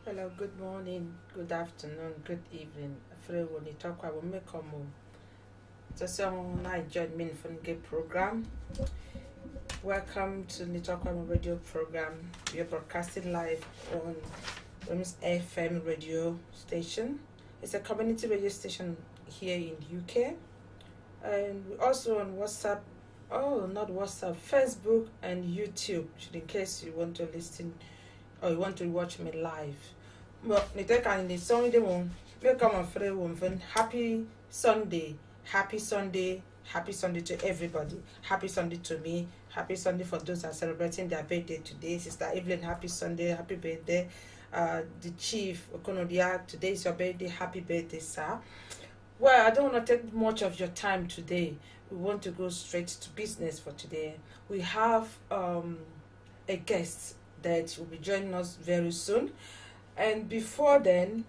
Hello, good morning, good afternoon, good evening. Everyone, Ndito Akwa Ibom. Just on I join me for the program. Welcome to Ndito Akwa Ibom radio program. We are broadcasting live on Women's FM radio station. It's a community radio station here in UK, and we also on WhatsApp. Oh, not WhatsApp, Facebook and YouTube. In case you want to listen or you want to watch me live. Well, the Sunday one. Welcome on Friday one. Happy Sunday. Happy Sunday. Happy Sunday to everybody. Happy Sunday to me. Happy Sunday for those that are celebrating their birthday today. Sister Evelyn, happy Sunday. Happy birthday. The Chief Okonodia, today is your birthday. Happy birthday, sir. Well, I don't want to take much of your time today. We want to go straight to business for today. We have a guest that will be joining us very soon. And before then,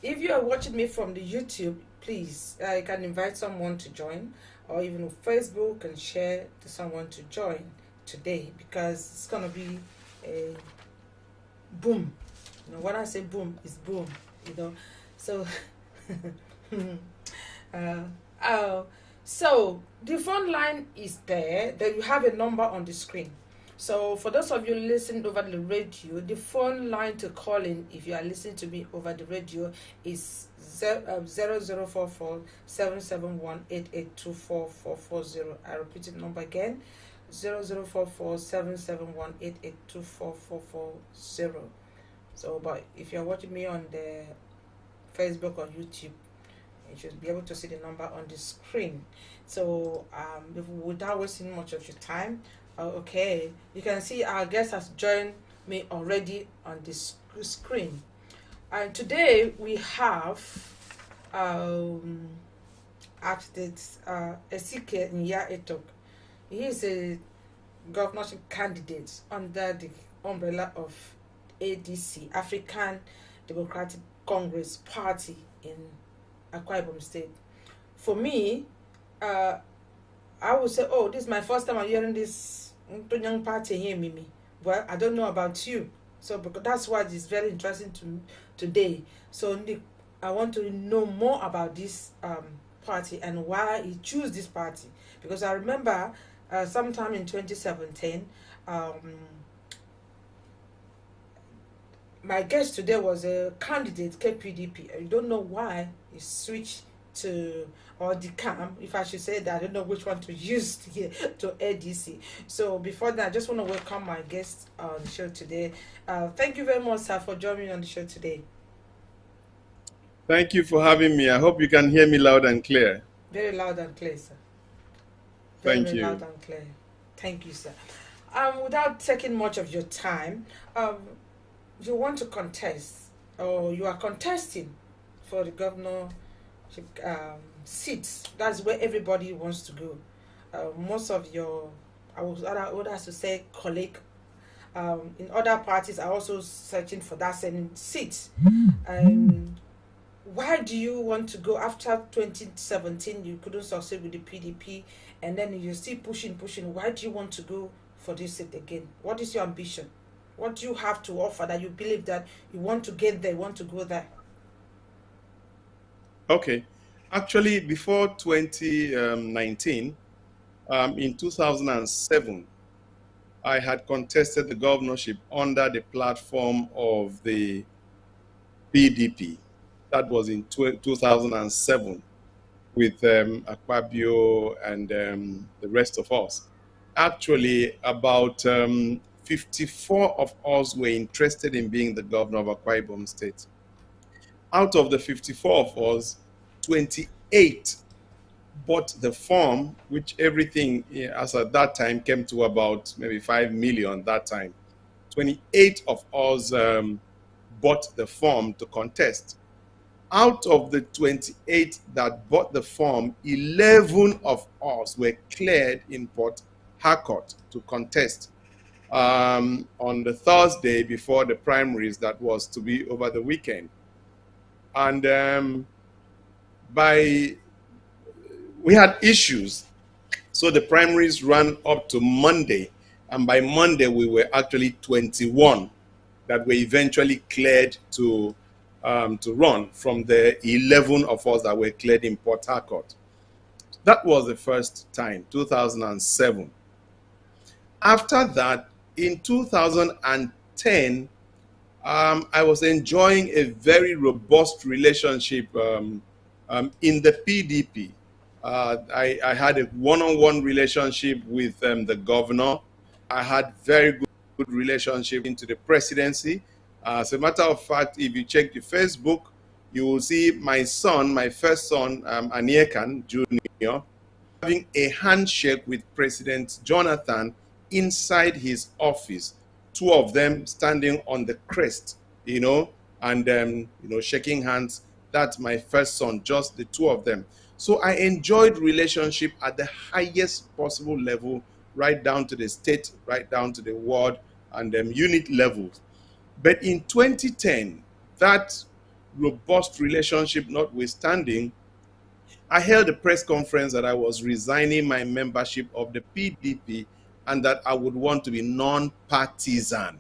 if you are watching me from the YouTube, please, I can invite someone to join, or even on Facebook and share to someone to join today, because it's gonna be a boom. When I say boom, it's boom. So so the phone line is there. Then you have a number on the screen. So for those of you listening over the radio, the phone line to call in if you are listening to me over the radio is 0044 771 8824440. I repeat the number again, 0044 771 8824440. So, but if you're watching me on the Facebook or YouTube, you should be able to see the number on the screen. So, without wasting much of your time, okay, you can see our guest has joined me already on this screen. And today we have Architect Ezekiel Etok. He is a governorship candidate under the umbrella of ADC, African Democratic Congress Party in Akwa Ibom State. For me, I would say, oh, this is my first time I'm hearing this young party here, Mimi. Well, I don't know about you. So because that's why it's very interesting to today. So I want to know more about this party and why he chose this party. Because I remember sometime in 2017, my guest today was a candidate, KPDP. I don't know why he switched to, or decam, if I should say that. I don't know which one to use here, to ADC. So before that, I just want to welcome my guest on the show today. Thank you very much, sir, for joining me on the show today. Thank you for having me. I hope you can hear me loud and clear. Very loud and clear, sir. Thank you. Loud and clear. Thank you, sir. Without taking much of your time, you want to contest, or you are contesting for the governorship seats. That's where everybody wants to go. Most of your, I would have to say, colleague in other parties are also searching for that same seat. Why do you want to go after 2017? You couldn't succeed with the PDP, and then you're still pushing. Why do you want to go for this seat again? What is your ambition? What do you have to offer that you believe that you want to get there, want to go there? Okay. Actually, before 2019, in 2007, I had contested the governorship under the platform of the PDP. That was in 2007 with Akpabio and the rest of us. Actually, about 54 of us were interested in being the governor of Akwa Ibom State. Out of the 54 of us, 28 bought the form, which everything as at that time came to about maybe 5 million that time. 28 of us bought the form to contest. Out of the 28 that bought the form, 11 of us were cleared in Port Harcourt to contest on the Thursday before the primaries that was to be over the weekend. And we had issues. So the primaries ran up to Monday, and by Monday we were actually 21 that were eventually cleared to run from the 11 of us that were cleared in Port Harcourt. That was the first time, 2007. After that, in 2010, I was enjoying a very robust relationship in the PDP. I had a one-on-one relationship with the governor. I had very good relationship into the presidency. As a matter of fact, if you check the Facebook, you will see my son, my first son, Aniekan Jr., having a handshake with President Jonathan inside his office. Two of them standing on the crest, and shaking hands. That's my first son, just the two of them. So I enjoyed relationship at the highest possible level, right down to the state, right down to the ward and unit levels. But in 2010, that robust relationship notwithstanding, I held a press conference that I was resigning my membership of the PDP and that I would want to be non-partisan.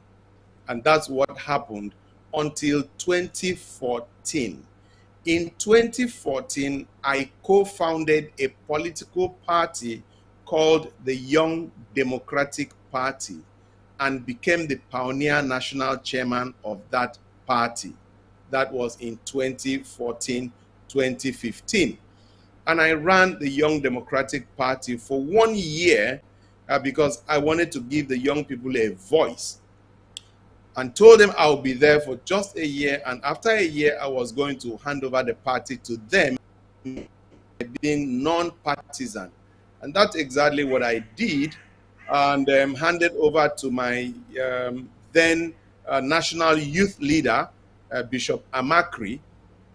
And that's what happened until 2014. In 2014, I co-founded a political party called the Young Democratic Party and became the pioneer national chairman of that party. That was in 2014, 2015. And I ran the Young Democratic Party for 1 year because I wanted to give the young people a voice, and told them I'll be there for just a year. And after a year, I was going to hand over the party to them, being non-partisan. And that's exactly what I did, and handed over to my then national youth leader, Bishop Amakri,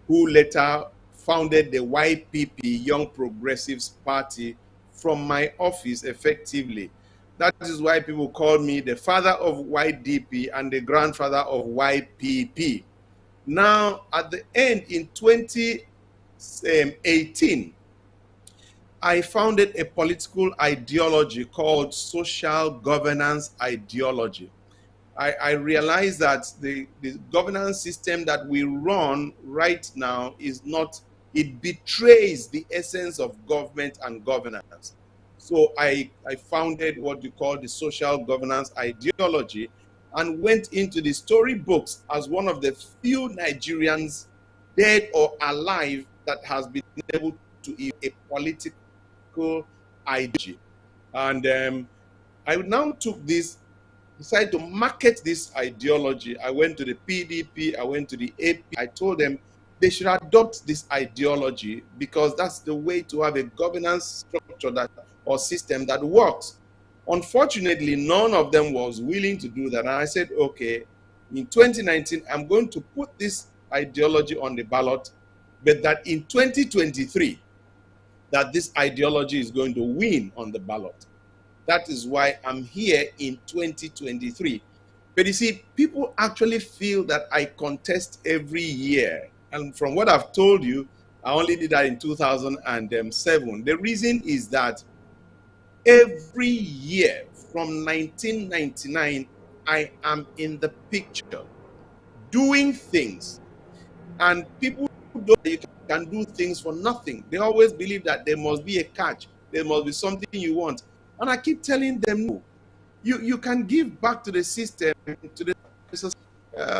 who later founded the YPP, Young Progressives Party, from my office effectively. That is why people call me the father of YDP and the grandfather of YPP. Now, at the end, in 2018, I founded a political ideology called social governance ideology. I realized that the governance system that we run right now is not, it betrays the essence of government and governance. So I founded what you call the social governance ideology and went into the storybooks as one of the few Nigerians, dead or alive, that has been able to eat a political ideology. And I now decided to market this ideology. I went to the PDP, I went to the AP, I told them they should adopt this ideology because that's the way to have a governance structure or system that works. Unfortunately, none of them was willing to do that. And I said, okay, in 2019, I'm going to put this ideology on the ballot, but that in 2023, that this ideology is going to win on the ballot. That is why I'm here in 2023. But you see, people actually feel that I contest every year. And from what I've told you, I only did that in 2007. The reason is that every year from 1999, I am in the picture doing things. And people don't, you can do things for nothing. They always believe that there must be a catch. There must be something you want. And I keep telling them, no, you can give back to the system, to the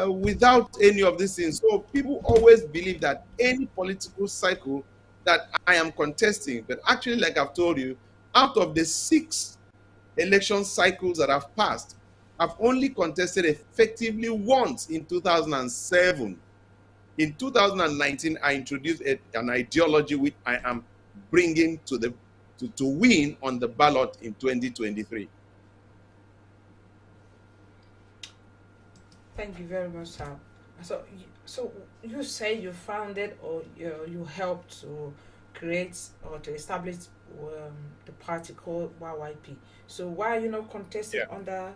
without any of these things. So people always believe that any political cycle that I am contesting, but actually, like I've told you, out of the 6 election cycles that I've passed, I've only contested effectively once in 2007. In 2019, I introduced an ideology which I am bringing to win on the ballot in 2023. Thank you very much, sir. So you say you founded or you helped to create or to establish the party called YYP. So why are you not contesting under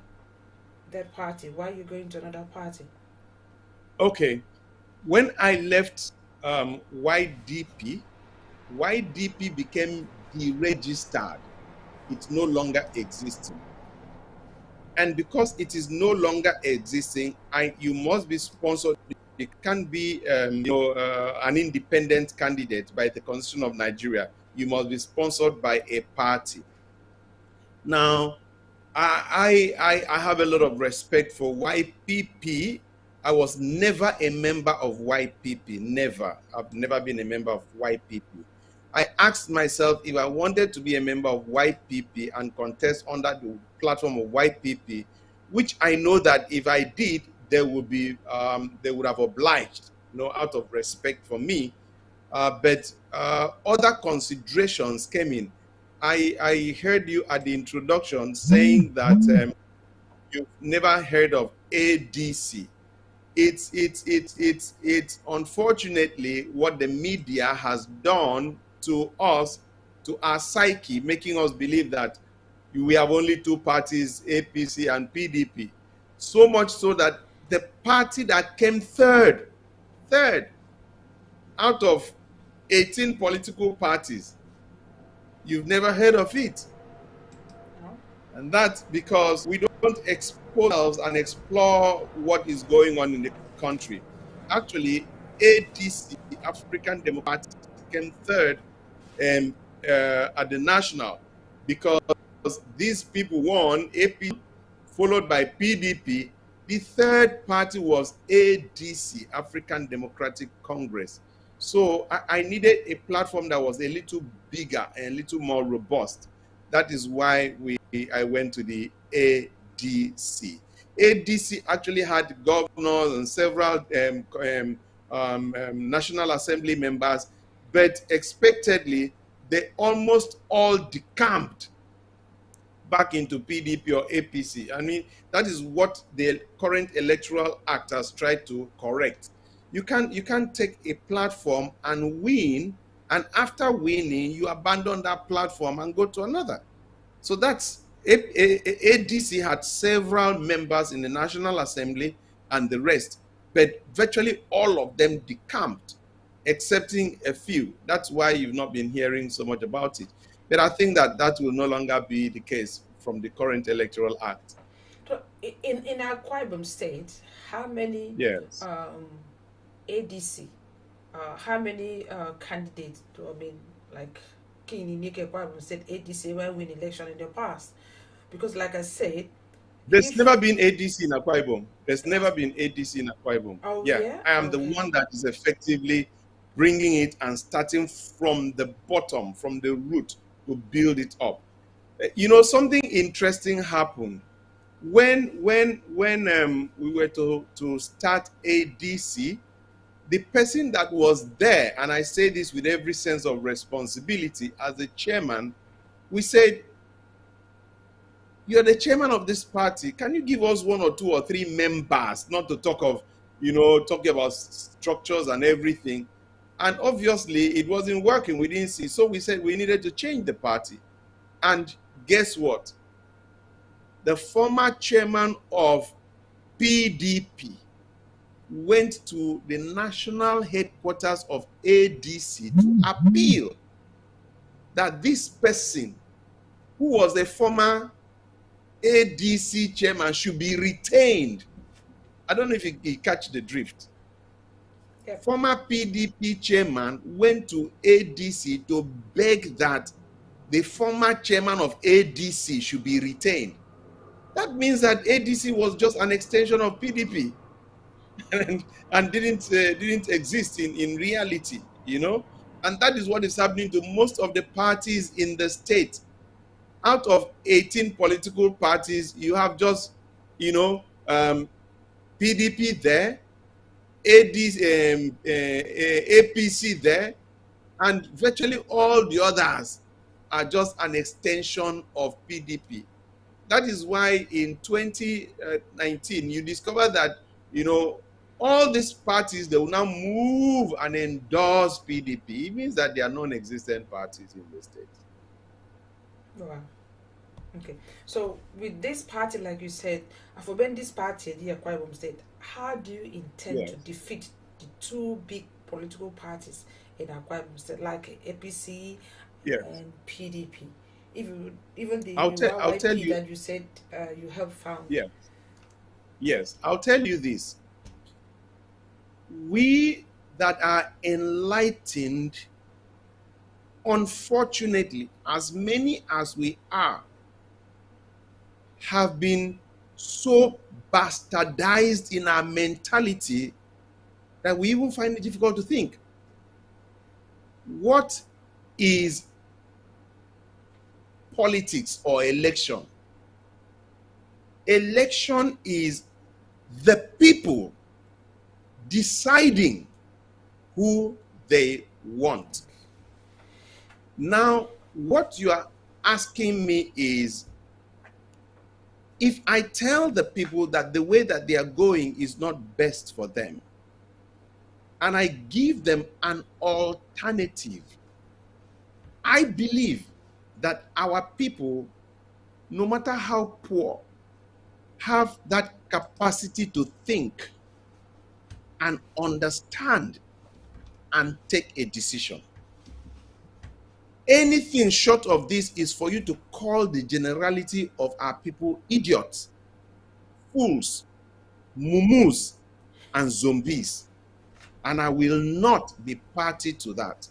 that party? Why are you going to another party? Okay. When I left YDP became deregistered. It no longer exists. And because it is no longer existing, you must be sponsored. You can't be an independent candidate by the Constitution of Nigeria. You must be sponsored by a party. Now, I have a lot of respect for YPP. I was never a member of YPP. Never. I've never been a member of YPP. I asked myself if I wanted to be a member of YPP and contest under the platform of YPP, which I know that if I did, they would have obliged, out of respect for me. But other considerations came in. I heard you at the introduction saying that you've never heard of ADC. It's unfortunately what the media has done to us, to our psyche, making us believe that we have only two parties, APC and PDP. So much so that the party that came third out of 18 political parties, you've never heard of it. No. And that's because we don't expose ourselves and explore what is going on in the country. Actually, ADC, African Democratic, came third at the national because these people won, AP followed by PDP. The third party was ADC, African Democratic Congress. So I needed a platform that was a little bigger and a little more robust. That is why I went to the ADC. ADC actually had governors and several National Assembly members, but expectedly, they almost all decamped back into PDP or APC. I mean, that is what the current Electoral Act has tried to correct. You can't take a platform and win, and after winning, you abandon that platform and go to another. So that's ADC had several members in the National Assembly and the rest, but virtually all of them decamped, excepting a few. That's why you've not been hearing so much about it. But I think that will no longer be the case from the current Electoral Act. So in Akwa Ibom State, how many Yes. ADC, how many candidates do I mean like Kini Nike Akwa Ibom State ADC when win election in the past? Because like I said, there's never been ADC in Akwa Ibom. There's never been ADC in Akwa Ibom. Oh, yeah? I am the one that is effectively bringing it and starting from the bottom, from the root, to build it up. Something interesting happened when we were to start ADC. The person that was there, and I say this with every sense of responsibility as the chairman, we said, you're the chairman of this party. Can you give us 1 or 2 or 3 members, not to talk of, talking about structures and everything. And obviously it wasn't working. We didn't see. So we said we needed to change the party. And guess what? The former chairman of PDP went to the national headquarters of ADC to appeal that this person, who was the former ADC chairman, should be retained. I don't know if you catch the drift. Yep. Former PDP chairman went to ADC to beg that the former chairman of ADC should be retained. That means that ADC was just an extension of PDP and didn't exist in reality, And that is what is happening to most of the parties in the state. Out of 18 political parties, you have just, PDP there, APC there, and virtually all the others are just an extension of PDP. That is why in 2019, you discover that, all these parties, they will now move and endorse PDP. It means that they are non-existent parties in the state. Wow. Okay. So with this party, like you said, for when this party, the Akwa Ibom State, how do you intend to defeat the 2 big political parties in Akwa Ibom State, like APC and PDP? even the I'll tell YYP you. that you said you helped found. Yeah. Yes. I'll tell you this. We that are enlightened, unfortunately, as many as we are, have been so bastardized in our mentality that we even find it difficult to think. What is politics or election? Election is the people deciding who they want. Now, what you are asking me is, if I tell the people that the way that they are going is not best for them, and I give them an alternative, I believe that our people, no matter how poor, have that capacity to think and understand and take a decision. Anything short of this is for you to call the generality of our people idiots, fools, mumus, and zombies. And I will not be party to that.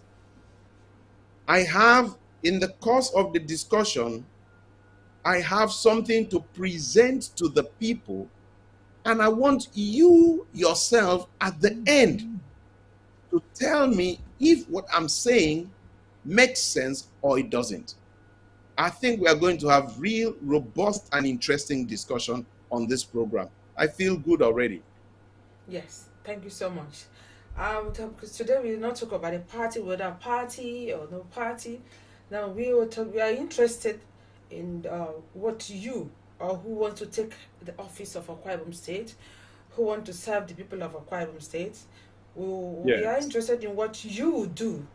I have, in the course of the discussion, I have something to present to the people, and I want you yourself at the end to tell me if what I'm saying makes sense or it doesn't. I think we are going to have real, robust, and interesting discussion on this program. I feel good already. Yes, thank you so much. Because today we will not talk about a party, whether party or no party. Now we will talk. We are interested in what you or who want to take the office of Akwa Ibom State, who want to serve the people of Akwa Ibom State. We are interested in what you do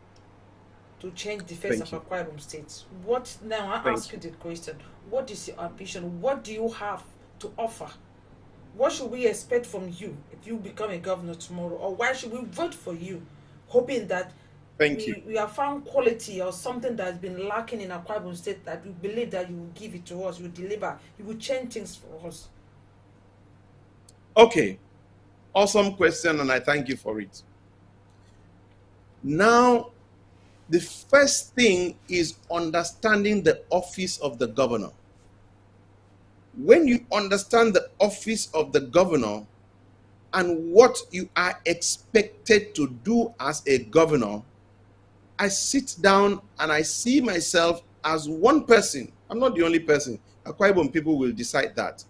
to change the face of Akwa Ibom State. What now? I ask you the question: what is your ambition? What do you have to offer? What should we expect from you if you become a governor tomorrow? Or why should we vote for you, hoping that we have found quality or something that's been lacking in Akwa Ibom State that we believe that you will give it to us, you will deliver, you will change things for us? Okay. Awesome question, and I thank you for it. Now, the first thing is understanding the office of the governor. When you understand the office of the governor and what you are expected to do as a governor, I sit down and I see myself as one person. I'm not the only person. Akwa Ibom people will decide that.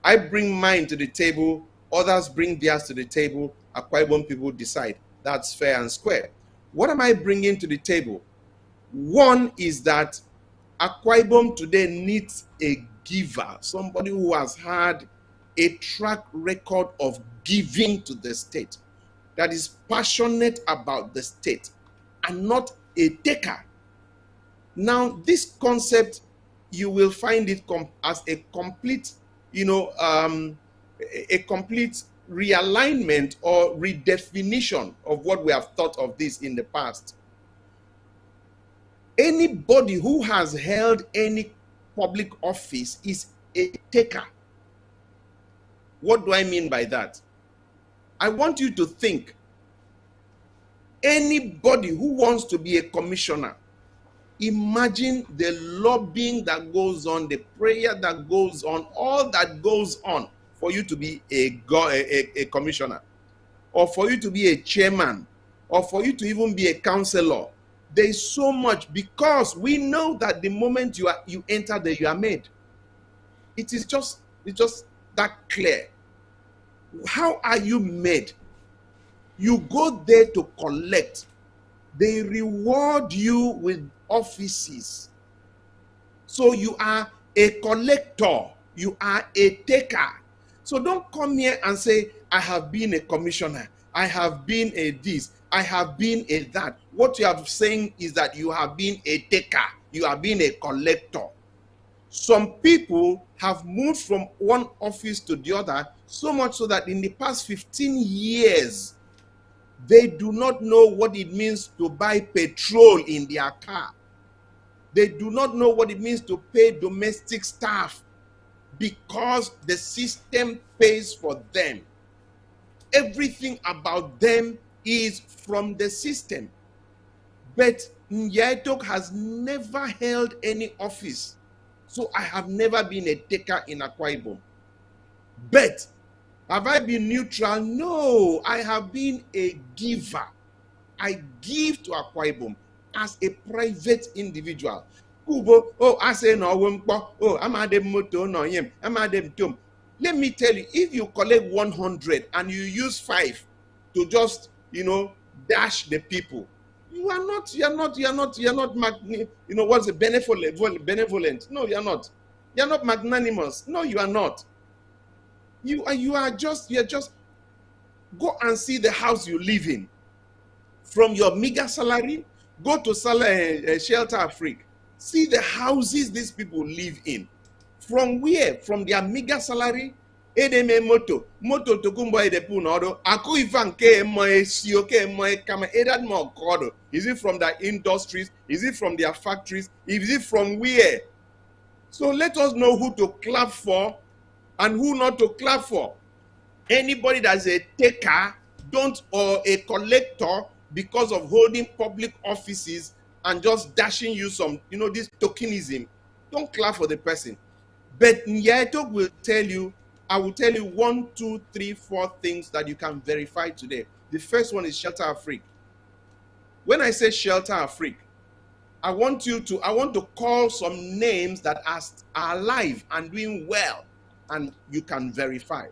I bring mine to the table, others bring theirs to the table, Akwa Ibom people decide. That's fair and square. What am I bringing to the table? One is that Akwa Ibom today needs a giver, somebody who has had a track record of giving to the state, that is passionate about the state and not a taker. Now, this concept, you will find it as a complete, a complete realignment or redefinition of what we have thought of this in the past. Anybody who has held any public office is a taker. What do I mean by that? I want you to think. Anybody who wants to be a commissioner, imagine the lobbying that goes on, the prayer that goes on, all that goes on for you to be a commissioner, or for you to be a chairman, or for you to even be a councillor. There is so much, because we know that the moment you enter there, you are made. It's just that clear. How are you made? You go there to collect. They reward you with offices. So you are a collector. You are a taker. So don't come here and say, I have been a commissioner. I have been a this. I have been a that. What you are saying is that you have been a taker. You have been a collector. Some people have moved from one office to the other, so much so that in the past 15 years, they do not know what it means to buy petrol in their car. They do not know what it means to pay domestic staff because the system pays for them. Everything about them is from the system. But Etok has never held any office. So I have never been a taker in Akwa Ibom. But have I been neutral? No, I have been a giver. I give to Akwa Ibom as a private individual. Kubo, oh, I say no, oh, I'm at the moto, no, I'm at the tomb. Let me tell you, if you collect 100 and you use 5 to just, dash the people, you're not, what's the benevolent? No, you're not. You're not magnanimous. No, you are not. You're just, go and see the house you live in. From your meager salary, go to Shelter Afrique. See the houses these people live in. From where? From their meager salary, edeme moto tokumbo edepu nodo, aku ifan ke moe sioke moe kama edad mo kodo. Is it from their industries? Is it from their factories? Is it from where? So let us know who to clap for and who not to clap for. Anybody that's a taker, or a collector because of holding public offices and just dashing you some, this tokenism, don't clap for the person. But Etok will tell you, I will tell you 1, 2, 3, 4 things that you can verify today. The first one is Shelter Afrique. When I say Shelter Afrique, I want to call some names that are alive and doing well, and you can verify.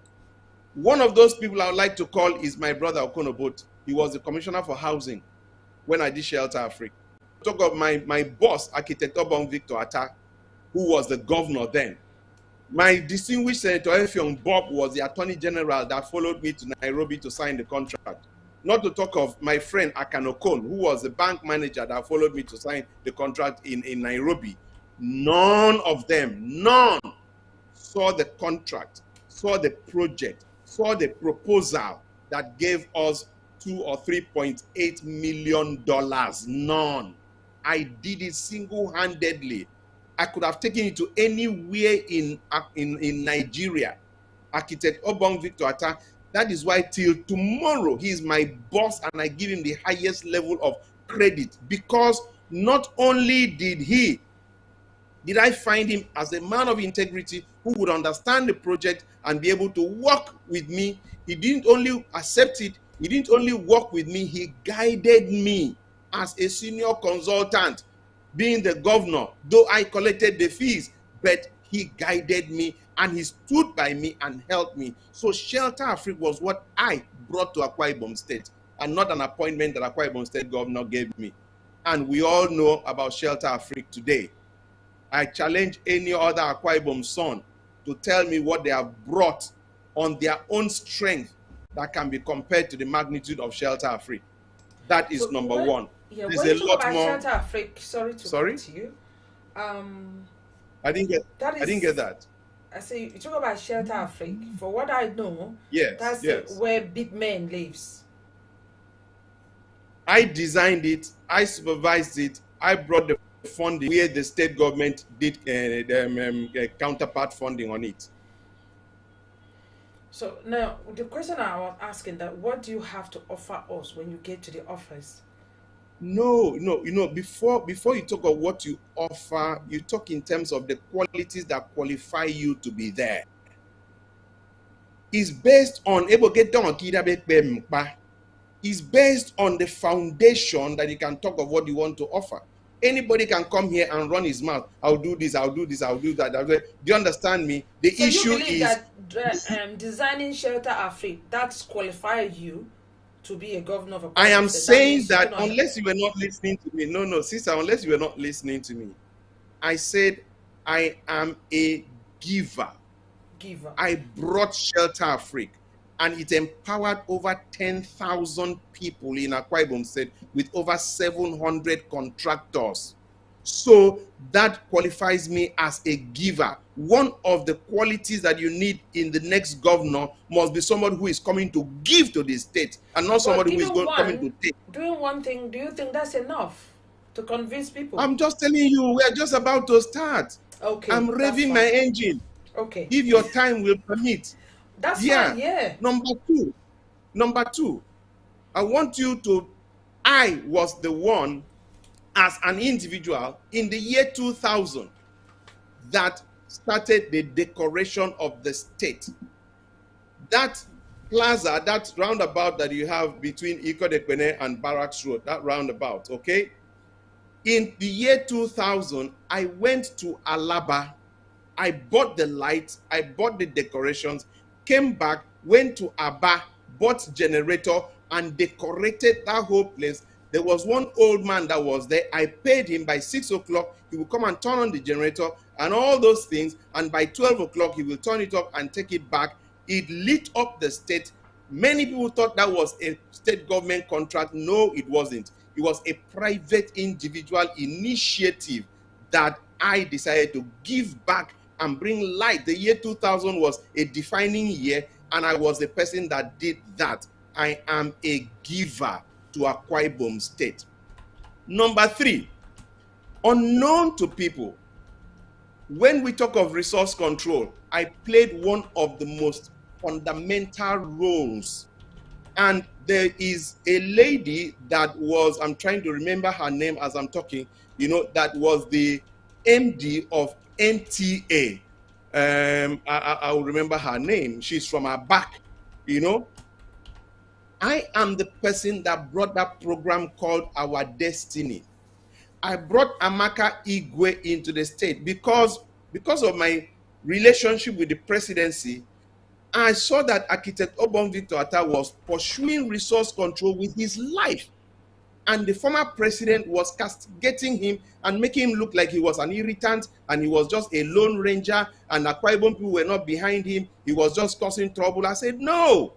One of those people I would like to call is my brother Okonobot. He was the commissioner for housing when I did Shelter Afrique. Talk of my boss, Architect Obong Victor Atta, who was the governor then. My distinguished Senator Effiong Bob was the Attorney General that followed me to Nairobi to sign the contract. Not to talk of my friend Akanokon, who was the bank manager that followed me to sign the contract in Nairobi. None of them, none, saw the contract, saw the project, saw the proposal that gave us $2 or $3.8 million. None. I did it single-handedly. I could have taken it to anywhere in Nigeria. Architect Obong Victor Atta. That is why till tomorrow he is my boss and I give him the highest level of credit, because not only did I find him as a man of integrity who would understand the project and be able to work with me. He didn't only accept it, he didn't only work with me, he guided me as a senior consultant, being the governor, though I collected the fees, but he guided me and he stood by me and helped me. So Shelter Afrique was what I brought to Akwa Ibom State, and not an appointment that Akwa Ibom State governor gave me. And we all know about Shelter Afrique today. I challenge any other Akwa Ibom son to tell me what they have brought on their own strength that can be compared to the magnitude of Shelter Afrique. That is number one. Yeah, there's when a you lot talk about more. Shelter Afrique, sorry to cut you. I didn't get that. I say you talk about Shelter Afrique. For what I know, yes, that's where big men lives. I designed it. I supervised it. I brought the funding where the state government did counterpart funding on it. So now the question I was asking, that what do you have to offer us when you get to the office? No, before you talk of what you offer, you talk in terms of the qualities that qualify you to be there. It's based on it's based on the foundation that you can talk of what you want to offer. Anybody can come here and run his mouth. I'll do this, I'll do this, I'll do that. Do you understand me? The issue you believe is that designing Shelter Afrique, that's qualified you to be a governor of a I am saying that unless you were not listening to me, no, sister, unless you were not listening to me, I said I am a giver. I brought Shelter Afrique, and it empowered over 10,000 people in Akwa Ibom State with over 700 contractors. So that qualifies me as a giver. One of the qualities that you need in the next governor must be someone who is coming to give to the state, and not somebody who is coming to take. Doing one thing, do you think that's enough? To convince people. I'm just telling you, we are just about to start. Okay. I'm revving my engine. Okay. If your time will permit. That's Yeah. fine, yeah. Number two, I want you to, I was the one as an individual in the year 2000 that started the decoration of the state. That plaza, that roundabout that you have between Iko and Barracks Road, that roundabout, okay? In the year 2000, I went to Alaba. I bought the lights, I bought the decorations, came back, went to Aba, bought generator, and decorated that whole place. There was one old man that was there. I paid him by 6 o'clock. He will come and turn on the generator and all those things. And by 12 o'clock, he will turn it off and take it back. It lit up the state. Many people thought that was a state government contract. No, it wasn't. It was a private individual initiative that I decided to give back and bring light. The year 2000 was a defining year, and I was the person that did that. I am a giver to Akwa Ibom State. Number 3, unknown to people, when we talk of resource control, I played one of the most fundamental roles. And there is a lady that was, I'm trying to remember her name as I'm talking, that was the MD of NTA. I will remember her name. She's from her back, I am the person that brought that program called Our Destiny. I brought Amaka Igwe into the state because of my relationship with the presidency. I saw that architect Obon Victor Atta was pursuing resource control with his life. And the former president was castigating him and making him look like he was an irritant and he was just a lone ranger and Akwa Ibom people were not behind him. He was just causing trouble. I said, no,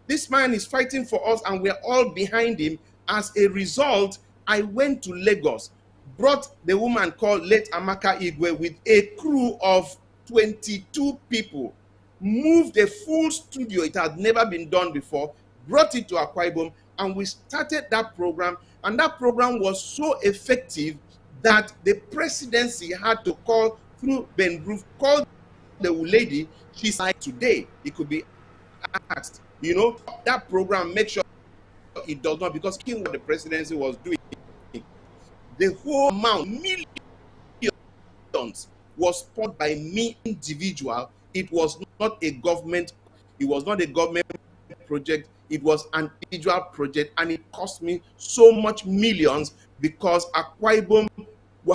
this man is fighting for us and we're all behind him. As a result, I went to Lagos, brought the woman called late Amaka Igwe with a crew of 22 people, moved a full studio. It had never been done before, brought it to Akwa Ibom, and we started that program. And that program was so effective that the presidency had to call through Ben Roof, call the lady. She's like, today, it could be asked, that program, make sure it does not, because what the presidency was doing, the whole amount, millions, was spent by me individual. It was not a government, project, it was an individual project, and it cost me so much millions because Akwa Ibom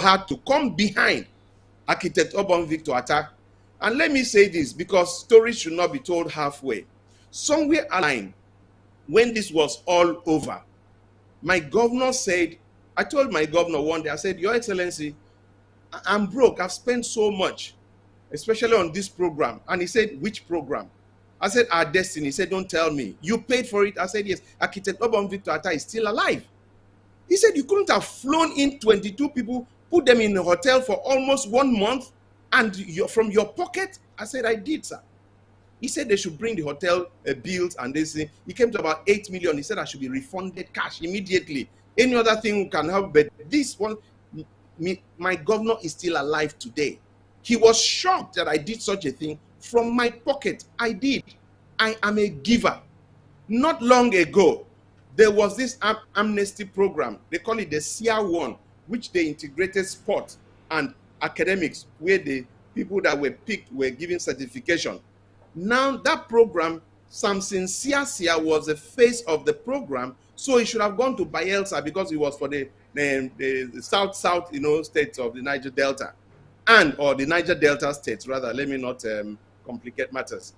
had to come behind architect Obon Victor Atta. And let me say this, because stories should not be told halfway. Somewhere along, when this was all over, my governor said, I told my governor one day, I said, Your Excellency, I'm broke. I've spent so much, especially on this program. And he said, which program? I said, Our Destiny. He said, don't tell me. You paid for it? I said, yes. Architect Obon Victor Atta is still alive. He said, you couldn't have flown in 22 people, put them in a hotel for almost 1 month, and from your pocket? I said, I did, sir. He said they should bring the hotel bills and this thing. He came to about 8 million. He said I should be refunded cash immediately. Any other thing can help, but this one, my governor is still alive today. He was shocked that I did such a thing from my pocket. I did. I am a giver. Not long ago, there was this amnesty program. They call it the SIA 1, which they integrated sport and academics, where the people that were picked were given certification. Now that program, Samson Sia was the face of the program, so he should have gone to Bayelsa because it was for the south states of the Niger Delta, or the Niger Delta states rather. Let me not complicate matters.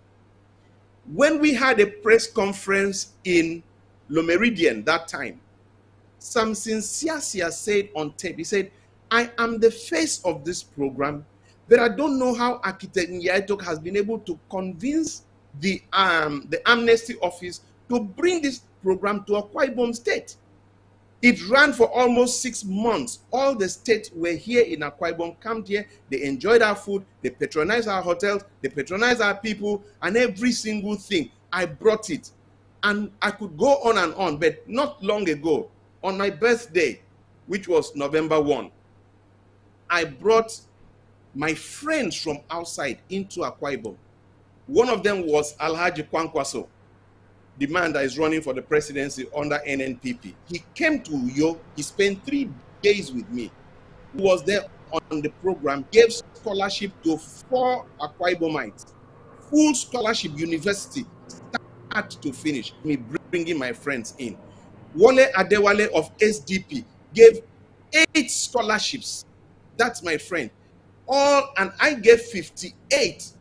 When we had a press conference in Lomeridian that time, Samson Sia said on tape, he said, I am the face of this program, but I don't know how architect Etok has been able to convince the amnesty office to bring this program to Akwa Ibom State. It ran for almost 6 months. All the states were here in Akwa Ibom, camped here. They enjoyed our food. They patronized our hotels. They patronized our people, and every single thing. I brought it. And I could go on and on, but not long ago, on my birthday, which was November 1, I brought my friends from outside into Akwa Ibom. One of them was Alhaji Kwankwaso, the man that is running for the presidency under NNPP. He came to Uyo. He spent 3 days with me. He was there on the program, gave scholarship to 4 Akwa Ibomites. Full scholarship, university, start to finish, me bringing my friends in. Wale Adewale of SDP gave 8 scholarships. That's my friend. And I gave 58.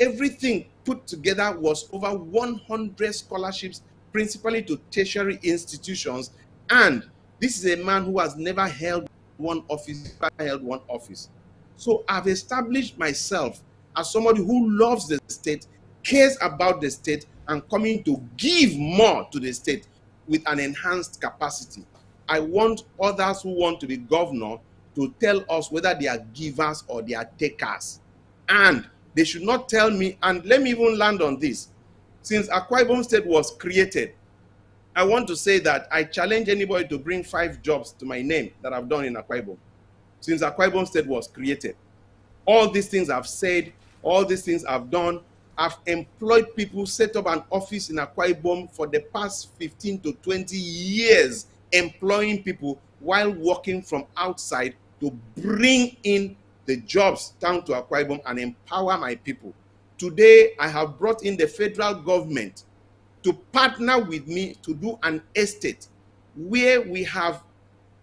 Everything put together was over 100 scholarships, principally to tertiary institutions. And this is a man who has never held one office, So I've established myself as somebody who loves the state, cares about the state, and coming to give more to the state with an enhanced capacity. I want others who want to be governor to tell us whether they are givers or they are takers. And they should not tell me, and let me even land on this. Since Akwa Ibom State was created, I want to say that I challenge anybody to bring 5 jobs to my name that I've done in Akwa Ibom. Since Akwa Ibom State was created, all these things I've said, all these things I've done, I've employed people, set up an office in Akwa Ibom for the past 15 to 20 years, employing people while working from outside to bring in the jobs down to Akwa Ibom and empower my people. Today, I have brought in the federal government to partner with me to do an estate where we have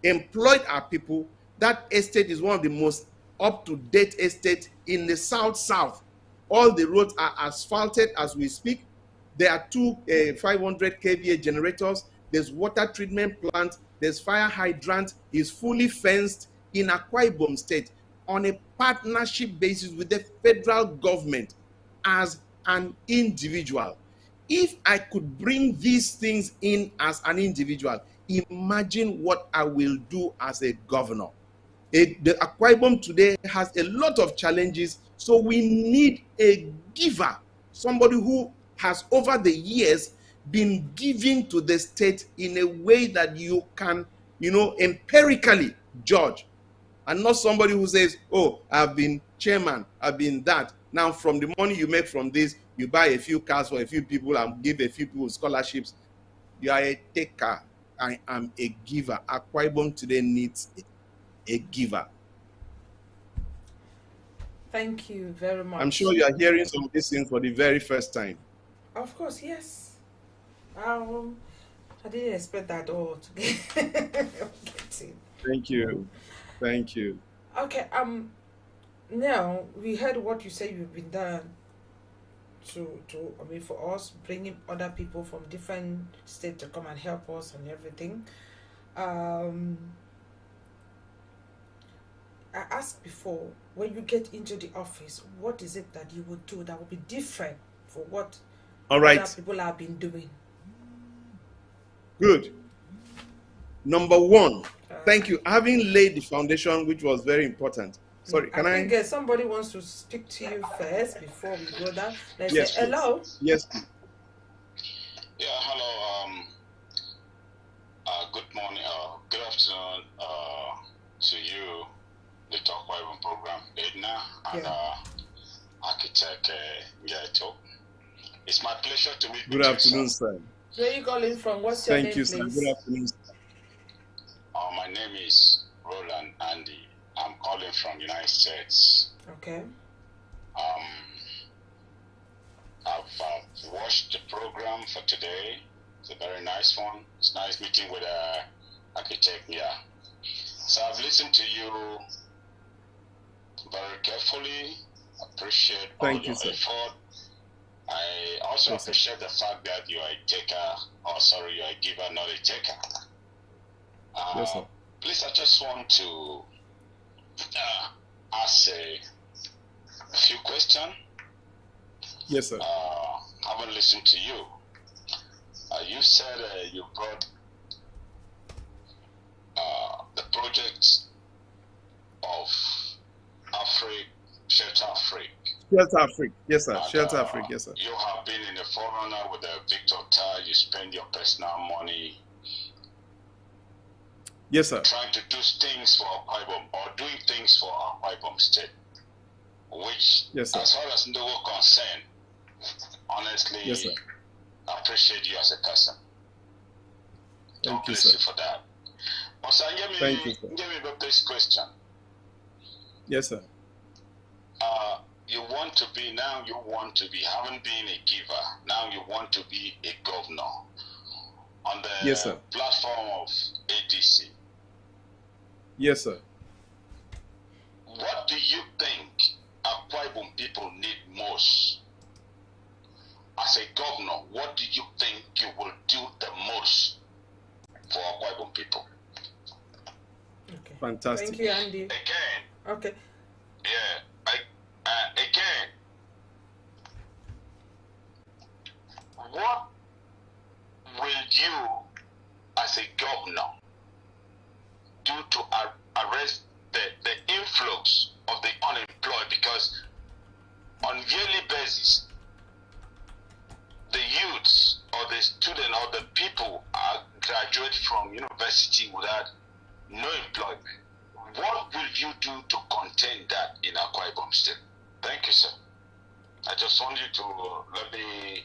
employed our people. That estate is one of the most up-to-date estates in the South. All the roads are asphalted as we speak. There are 2 500 kVA generators. There's water treatment plant. There's fire hydrant. It's fully fenced in Akwa Ibom State on a partnership basis with the federal government as an individual. If I could bring these things in as an individual, imagine what I will do as a governor. The Akwa Ibom today has a lot of challenges, so we need a giver, somebody who has over the years been giving to the state in a way that you can, empirically judge, and not somebody who says, oh, I've been chairman, I've been that. Now, from the money you make from this, you buy a few cars for a few people and give a few people scholarships. You are a taker. I am a giver. Akwa Ibom today needs a giver. Thank you very much. I'm sure you are hearing some of these things for the very first time. Of course, yes. I didn't expect that all to get it. Thank you. Thank you. Okay, now we heard what you say you've been done for us, bringing other people from different states to come and help us and everything. I asked before, when you get into the office, what is it that you would do that would be different for what other people have been doing? Good. Number 1, thank you. Having laid the foundation, which was very important. Sorry, can I think somebody wants to speak to you first before we go down. Let's yes, say hello. Yes. Yeah, hello. Good morning. Good afternoon to you, the Ndito Akwa Ibom program, Edna, and architect Etok. It's my pleasure to meet you. Good afternoon, sir. Where are you calling from? What's your name, Thank you, please? sir. Good afternoon, sir. My name is Roland Andy. I'm calling from United States. Okay. I've watched the program for today. It's a very nice one. It's nice meeting with architect. Yeah. So I've listened to you very carefully. Appreciate all your effort. I also appreciate the fact that you are a taker. You're a giver, not a taker. Yes, sir. Please, I just want to ask a few questions. Yes, sir. Having listened to you, you said you brought the project of Shelter Africa. Shelter Africa, yes, sir. Shelter Africa, yes, sir. You have been in the forerunner with the Victor Tar. You spend your personal money. Yes, sir. Trying to do things for Akwa Ibom or doing things for Akwa Ibom State, which, yes, sir, as far as Ndito concerned, honestly, yes, sir, I appreciate you as a person. Thank you, bless sir. you for that. Thank you, sir. Give me this question. Yes, sir. You want to be, now you want to be, haven't been a giver, now you want to be a governor on the yes, sir, platform of ADC. Yes, sir. What do you think Akwa Ibom people need most? As a governor, what do you think you will do the most for Akwa Ibom people? Okay. Fantastic. Thank you, Andy. Again. Okay. Yeah. Again. What will you, as a governor, do to arrest the influx of the unemployed? Because on yearly basis, the youths or the student or the people are graduate from university without no employment. What will you do to contain that in Akwa Ibom State? Thank you, sir. I just want you to let me,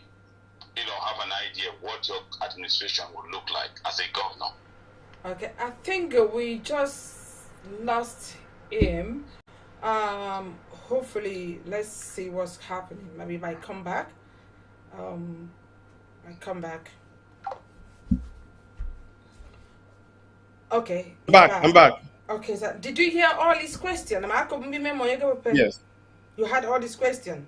have an idea what your administration will look like as a governor. Okay, I think we just lost him. Hopefully, let's see what's happening. Maybe he might come back. Okay. I'm back. Okay, so did you hear all his questions? Yes. You had all these questions.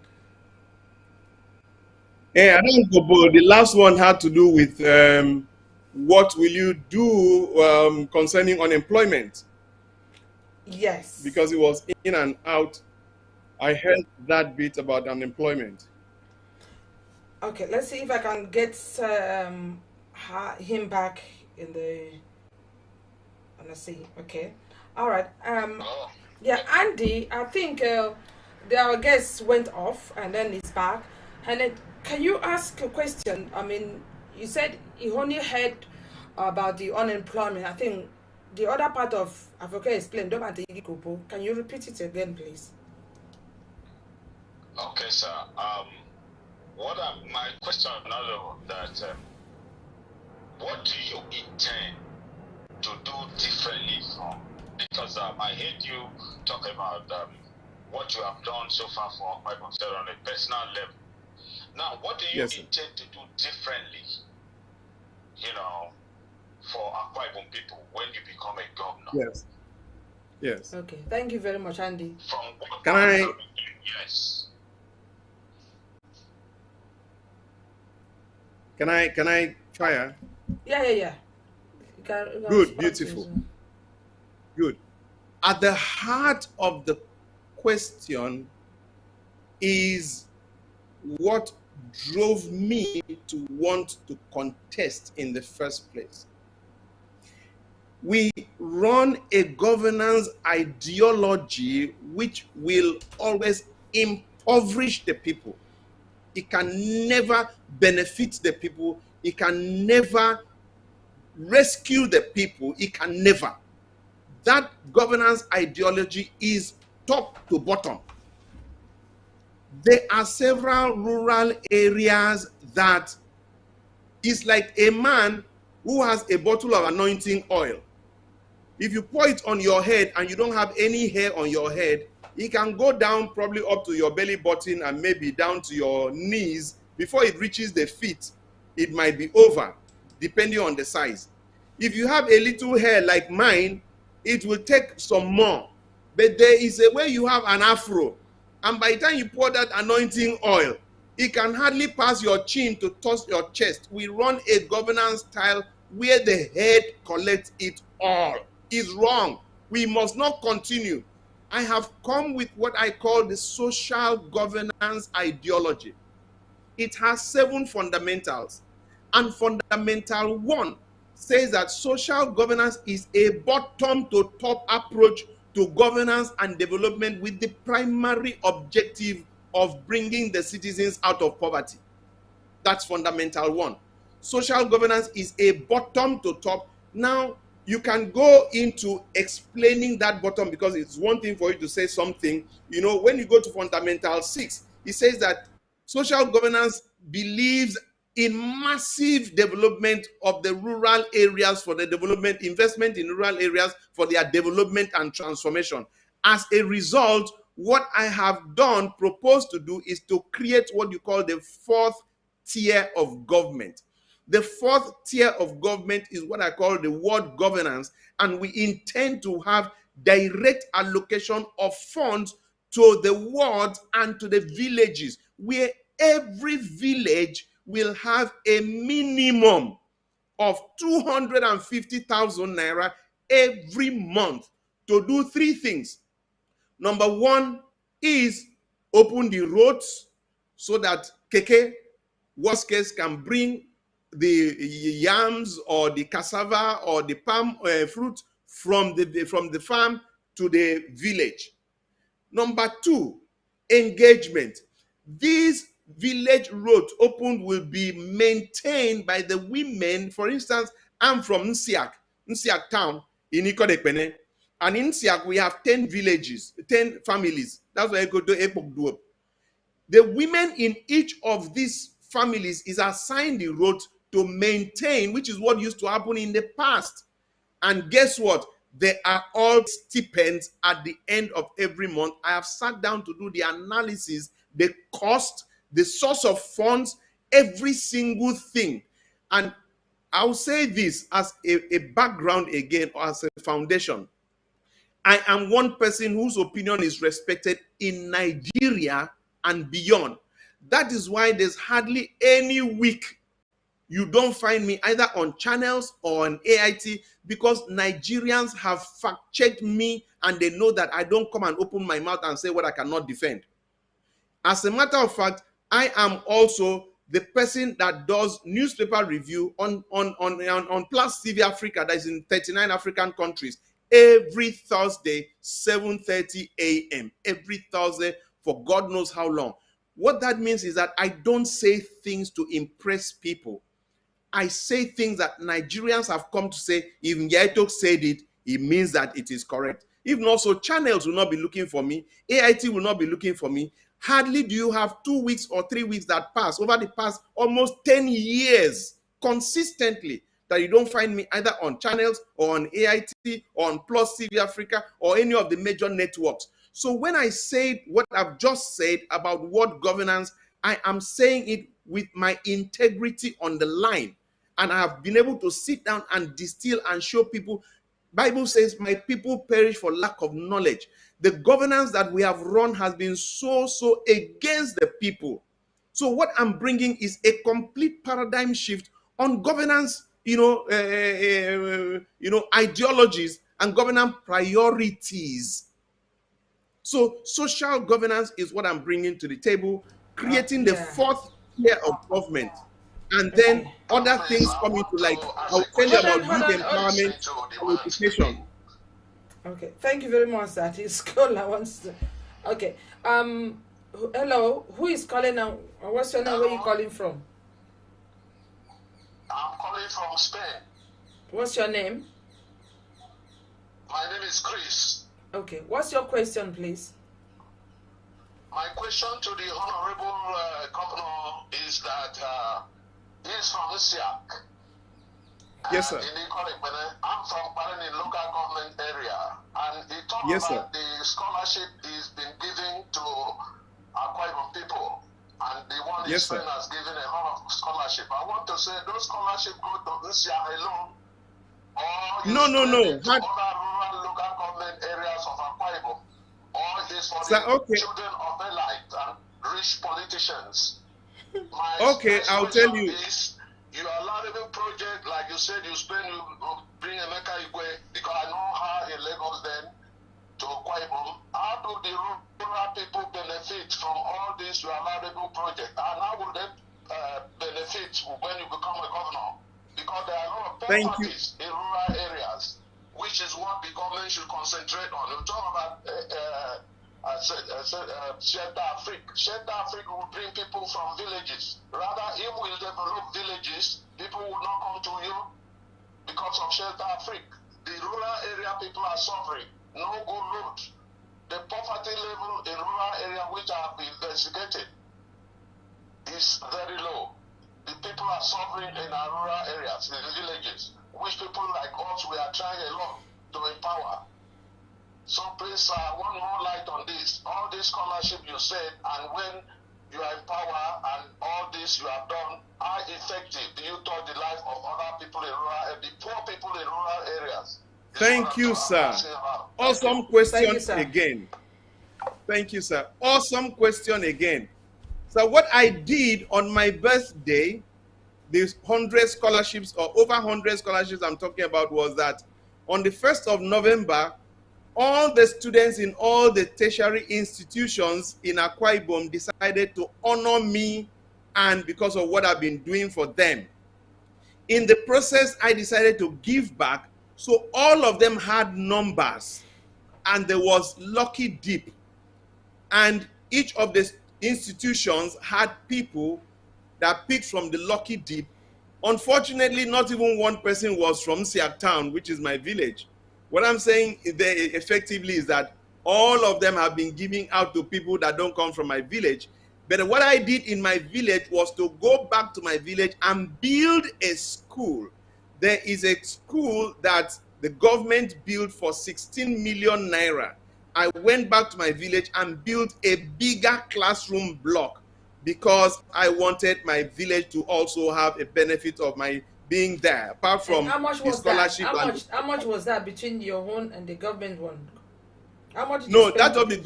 I don't know, but the last one had to do with what will you do concerning unemployment? Yes. Because it was in and out. I heard that bit about unemployment. Okay, let's see if I can get him back in the. Let's see. Okay. All right. Yeah, Andy. I think our guest went off and then he's back. And then, can you ask a question? I mean, you said you only heard about the unemployment. I think the other part of Africa explained. Can you repeat it again, please? Okay, sir. My question now that what do you intend to do differently from? Because I heard you talk about what you have done so far for Akwa Ibom State on a personal level. Now, what do you intend to do differently, for Akwa Ibom people when you become a governor? Yes. Okay. Thank you very much, Andy. From what Can I? Yes. Can I fire? Yeah. Good, beautiful. Good. At the heart of the question is what drove me to want to contest in the first place. We run a governance ideology which will always impoverish the people. It can never benefit the people. It can never rescue the people. It can never. That governance ideology is top to bottom. There are several rural areas that is like a man who has a bottle of anointing oil. If you pour it on your head and you don't have any hair on your head, it can go down probably up to your belly button and maybe down to your knees. Before it reaches the feet, it might be over, depending on the size. If you have a little hair like mine, it will take some more. But there is a way you have an afro. And by the time you pour that anointing oil, it can hardly pass your chin to touch your chest. We run a governance style where the head collects it all. It's wrong. We must not continue. I have come with what I call the social governance ideology. It has 7 fundamentals. And fundamental 1 says that social governance is a bottom-to-top approach to governance and development with the primary objective of bringing the citizens out of poverty. That's fundamental 1. Social governance is a bottom-to-top. Now, you can go into explaining that bottom, because it's one thing for you to say something. You know, when you go to Fundamental 6, it says that social governance believes in massive development of the rural areas for the development, investment in rural areas for their development and transformation. As a result, what I have done, proposed to do, is to create what you call the fourth tier of government. The fourth tier of government is what I call the ward governance, and we intend to have direct allocation of funds to the wards and to the villages, where every village will have a minimum of 250,000 naira every month to do three things. Number one is open the roads so that Keke, worst case, can bring the yams or the cassava or the palm fruit from the farm to the village. Number two, engagement. These village roads opened will be maintained by the women. For instance, I'm from Nsiak town in Ikodekpene. And in Nsiak, we have 10 villages, 10 families. That's why I go to Etok. The women in each of these families is assigned the road to maintain, which is what used to happen in the past. And guess what? They are all stipends at the end of every month. I have sat down to do the analysis, the cost, the source of funds, every single thing. And I'll say this as a background again, or as a foundation. I am one person whose opinion is respected in Nigeria and beyond. That is why there's hardly any week you don't find me either on channels or on AIT, because Nigerians have fact-checked me and they know that I don't come and open my mouth and say what I cannot defend. As a matter of fact, I am also the person that does newspaper review on Plus TV Africa, that is in 39 African countries, every Thursday, 7:30 a.m. Every Thursday for God knows how long. What that means is that I don't say things to impress people. I say things that Nigerians have come to say. If Etok said it, it means that it is correct. If not, so channels will not be looking for me. AIT will not be looking for me. Hardly do you have 2 weeks or 3 weeks that pass over the past almost 10 years consistently that you don't find me either on channels or on AIT or on Plus TV Africa or any of the major networks. So when I say what I've just said about ward governance, I am saying it with my integrity on the line. And I have been able to sit down and distill and show people. Bible says, my people perish for lack of knowledge. The governance that we have run has been so against the people. So what I'm bringing is a complete paradigm shift on governance, ideologies and governance priorities. So social governance is what I'm bringing to the table, creating the fourth tier of government. And then other things come into, like I'll tell you about youth empowerment and education. Okay, thank you very much. That is caller wants to. Okay, hello, who is calling now? What's your name? Where are you calling from? I'm calling from Spain. What's your name? My name is Chris. Okay, what's your question, please? My question to the Honorable Governor is that he's from Isiaq. Yes, sir. I'm from Barani local government area, and he talked about the scholarship he's been giving to Akwa Ibom people, and the one his friend has given a lot of scholarship. I want to say those scholarships go to Isiaq alone, or no. to other rural local government areas of Akwa Ibom, or is for the children of elite and rich politicians. I'll tell you. You allow a project, like you said, you bring Emeka Igwe, because I know how in Lagos then to Akwa Ibom. How do the rural people benefit from all this you allow a project? And how will they benefit when you become a governor? Because there are a lot of properties in rural areas, which is what the government should concentrate on. You talk about Shelter Africa. Shelter Africa will bring people from villages. Rather, it will develop villages. People will not come to you because of Shelter Africa. the rural area people are suffering. No good road. The poverty level in rural area, which I have investigated, is very low. The people are suffering in our rural areas, in the villages, which people like us, we are trying a lot to empower. So please, one more light on this. All this scholarship you said, and when you are in power and all this you have done, how effective do you touch the life of other people in rural, the poor people in rural areas? Thank you, sir. Awesome question again. Thank you, sir. Awesome question again. So what I did on my birthday, these 100 scholarships or over 100 scholarships I'm talking about, was that on the 1st of November, all the students in all the tertiary institutions in Akwa Ibom decided to honor me, and because of what I've been doing for them. In the process, I decided to give back, so all of them had numbers, and there was lucky dip. And each of the institutions had people that picked from the lucky dip. Unfortunately, not even one person was from Siak Town, which is my village. What I'm saying effectively is that all of them have been giving out to people that don't come from my village. But what I did in my village was to go back to my village and build a school. There is a school that the government built for 16 million naira. I went back to my village and built a bigger classroom block because I wanted my village to also have a benefit of my being there, apart from the scholarship. How much was that between your own and the government one? How much? That of the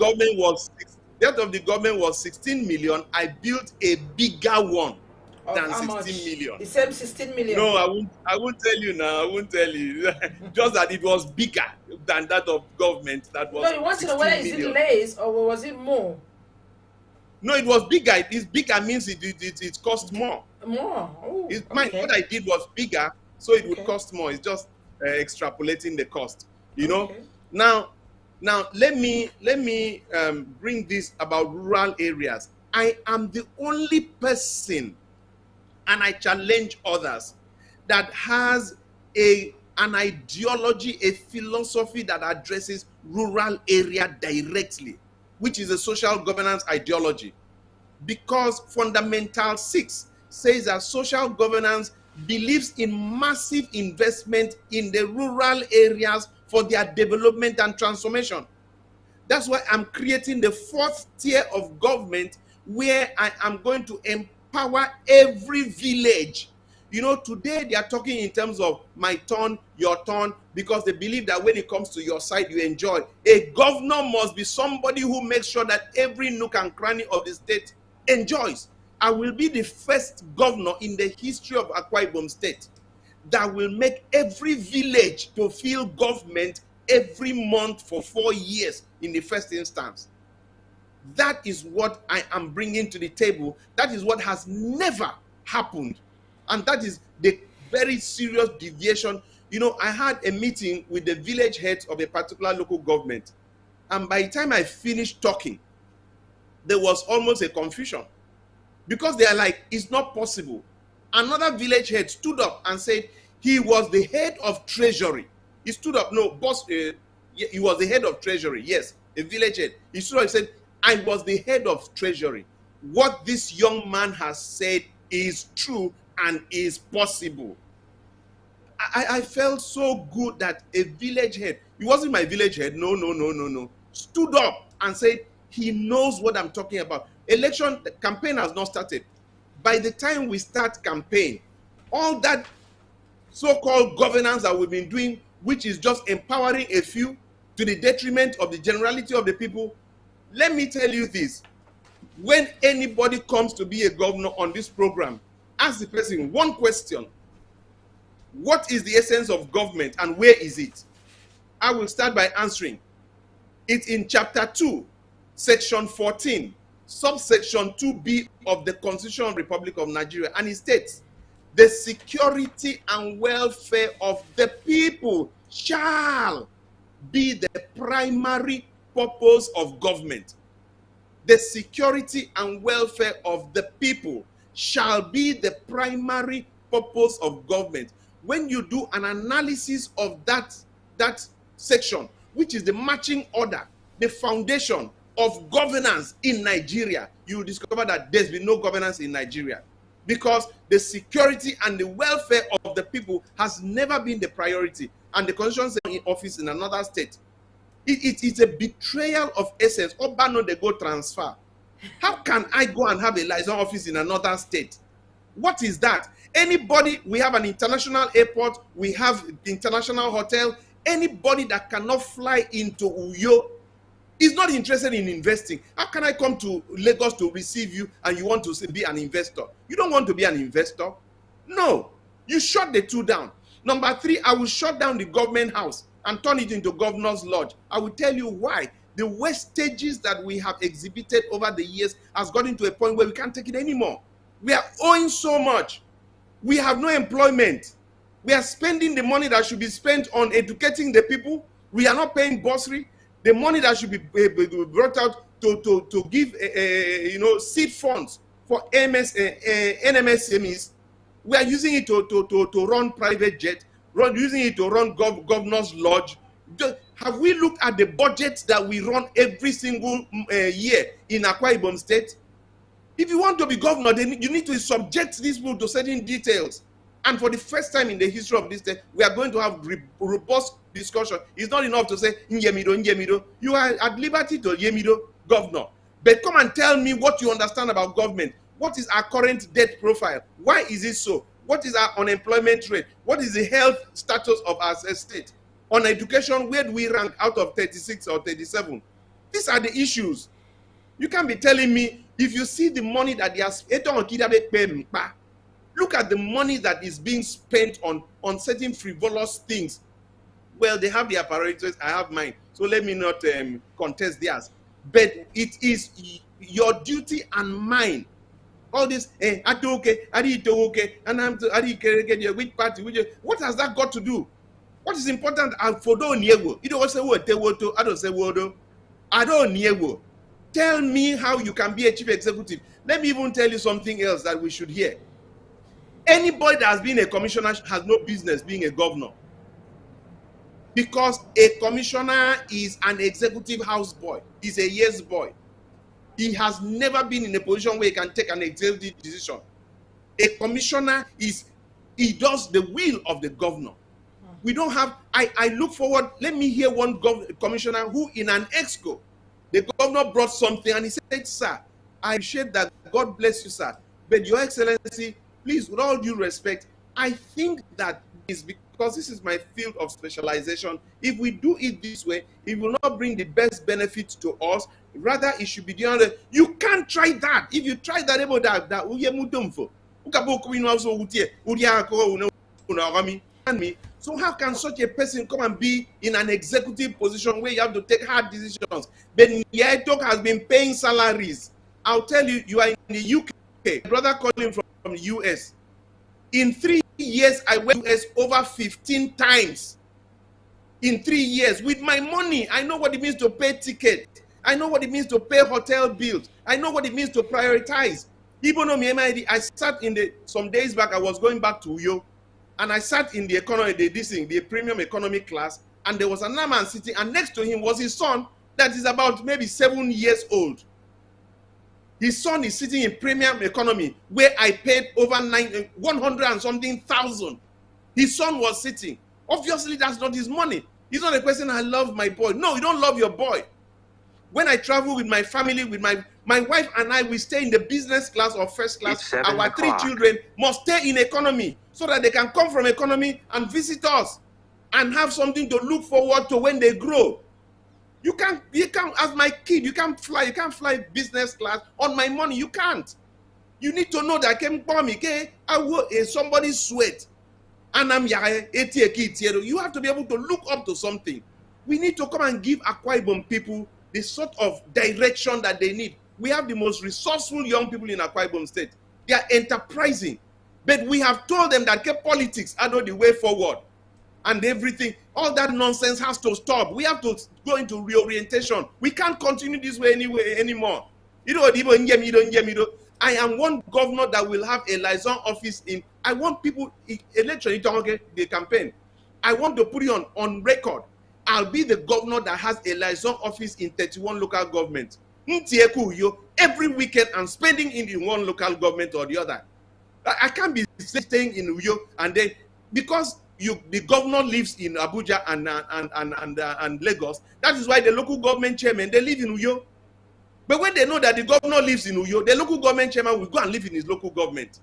government was 16 million. I built a bigger one than 16 million. The same 16 million. No, I won't tell you now. I won't tell you. Just that it was bigger than that of government. That was. No, you want to know whether is it less or was it more? No, it was bigger. It's bigger means it cost more. More. Oh, what I did was bigger, so it would cost more. It's just extrapolating the cost. You know. Now let me bring this about rural areas. I am the only person, and I challenge others, that has an ideology, a philosophy that addresses rural area directly, which is a social governance ideology. Because Fundamental 6 says that social governance believes in massive investment in the rural areas for their development and transformation. That's why I'm creating the 4th tier of government, where I am going to empower every village. You know, today they are talking in terms of my turn, your turn, because they believe that when it comes to your side, you enjoy. A governor must be somebody who makes sure that every nook and cranny of the state enjoys. I will be the first governor in the history of Akwa Ibom State that will make every village to feel government every month for 4 years in the first instance. That is what I am bringing to the table. That is what has never happened. And that is the very serious deviation. You know, I had a meeting with the village heads of a particular local government. And by the time I finished talking, there was almost a confusion. Because they are like, it's not possible. Another village head stood up and said he was the head of treasury. He stood up, no, boss, he was the head of treasury, yes, a village head. He stood up and said, I was the head of treasury. What this young man has said is true and is possible. I felt so good that a village head, he wasn't my village head, no, stood up and said, he knows what I'm talking about. Election campaign has not started. By the time we start campaign, all that so-called governance that we've been doing, which is just empowering a few to the detriment of the generality of the people, let me tell you this. When anybody comes to be a governor on this program, ask the person one question. What is the essence of government and where is it? I will start by answering. It's in chapter 2, section 14, subsection 2B of the Constitution of the Republic of Nigeria, and it states, the security and welfare of the people shall be the primary purpose of government. The security and welfare of the people shall be the primary purpose of government. When you do an analysis of that that section, which is the marching order, the foundation of governance in Nigeria, you will discover that there's been no governance in Nigeria, because the security and the welfare of the people has never been the priority, and the constitution in office in another state. It's a betrayal of essence. Obano, they go transfer. How can I go and have a liaison office in another state? What is that? Anybody, we have an international airport, we have international hotel, anybody that cannot fly into Uyo is not interested in investing. How can I come to Lagos to receive you and you want to be an investor? You don't want to be an investor? No. You shut the two down. Number 3, I will shut down the government house and turn it into governor's lodge. I will tell you why. The wastages that we have exhibited over the years has gotten to a point where we can't take it anymore. We are owing so much. We have no employment. We are spending the money that should be spent on educating the people. We are not paying bursary. The money that should be brought out to give seed funds for NMSMEs, we are using it to run private jet, using it to run governor's lodge. Have we looked at the budget that we run every single year in Akwa Ibom State? If you want to be governor, then you need to subject these people to certain details. And for the first time in the history of this state, we are going to have robust discussion. It's not enough to say, Nyemido. You are at liberty to Nyemido, governor. But come and tell me what you understand about government. What is our current debt profile? Why is it so? What is our unemployment rate? What is the health status of our state? On education, where do we rank out of 36 or 37? These are the issues. You can't be telling me, if you see the money that they are spending, look at the money that is being spent on certain frivolous things. Well, they have the apparatus, I have mine. So let me not contest theirs. But it is your duty and mine. All this, and I'm which party, what has that got to do? What is important? I don't say tell me how you can be a chief executive. Let me even tell you something else that we should hear. Anybody that has been a commissioner has no business being a governor. Because a commissioner is an executive houseboy. He's a yes boy. He has never been in a position where he can take an executive decision. A commissioner he does the will of the governor. We don't have, I look forward, let me hear one commissioner who in an exco, the governor brought something and he said, sir, I appreciate that, God bless you, sir. But your excellency, please, with all due respect, I think that is because this is my field of specialization. If we do it this way, it will not bring the best benefit to us. Rather, it should be the other. You can't try that. If you try that, so how can such a person come and be in an executive position where you have to take hard decisions? Then Etok has been paying salaries. I'll tell you, you are in the UK. Brother calling from the US. In 3 years, I went to US over 15 times. In 3 years, with my money, I know what it means to pay ticket. I know what it means to pay hotel bills. I know what it means to prioritize. Even though I sat in some days back, I was going back to Uyo, and I sat in the economy, the premium economy class, and there was another man sitting, and next to him was his son that is about maybe 7 years old. His son is sitting in premium economy where I paid over 100 and something thousand. His son was sitting. Obviously, that's not his money. It's not a question, I love my boy. No, you don't love your boy. When I travel with my family, with my wife and I, we stay in the business class or first class. Our 3 children must stay in economy so that they can come from economy and visit us and have something to look forward to when they grow. You can't, as my kid, you can't fly business class on my money. You can't. You need to know that I came for me, I will somebody's sweat. And I'm you have to be able to look up to something. We need to come and give Akwa Ibom people the sort of direction that they need. We have the most resourceful young people in Akwa Ibom State. They are enterprising. But we have told them that politics are not the way forward. And everything, all that nonsense has to stop. We have to go into reorientation. We can't continue this way anymore. I am one governor that will have a liaison office I want people, election, the campaign. I want to put it on record I'll be the governor that has a liaison office in 31 local governments. Every weekend I'm spending in one local government or the other. I can't be staying in Uyo and then because the governor lives in Abuja and Lagos. That is why the local government chairman, they live in Uyo. But when they know that the governor lives in Uyo, the local government chairman will go and live in his local government.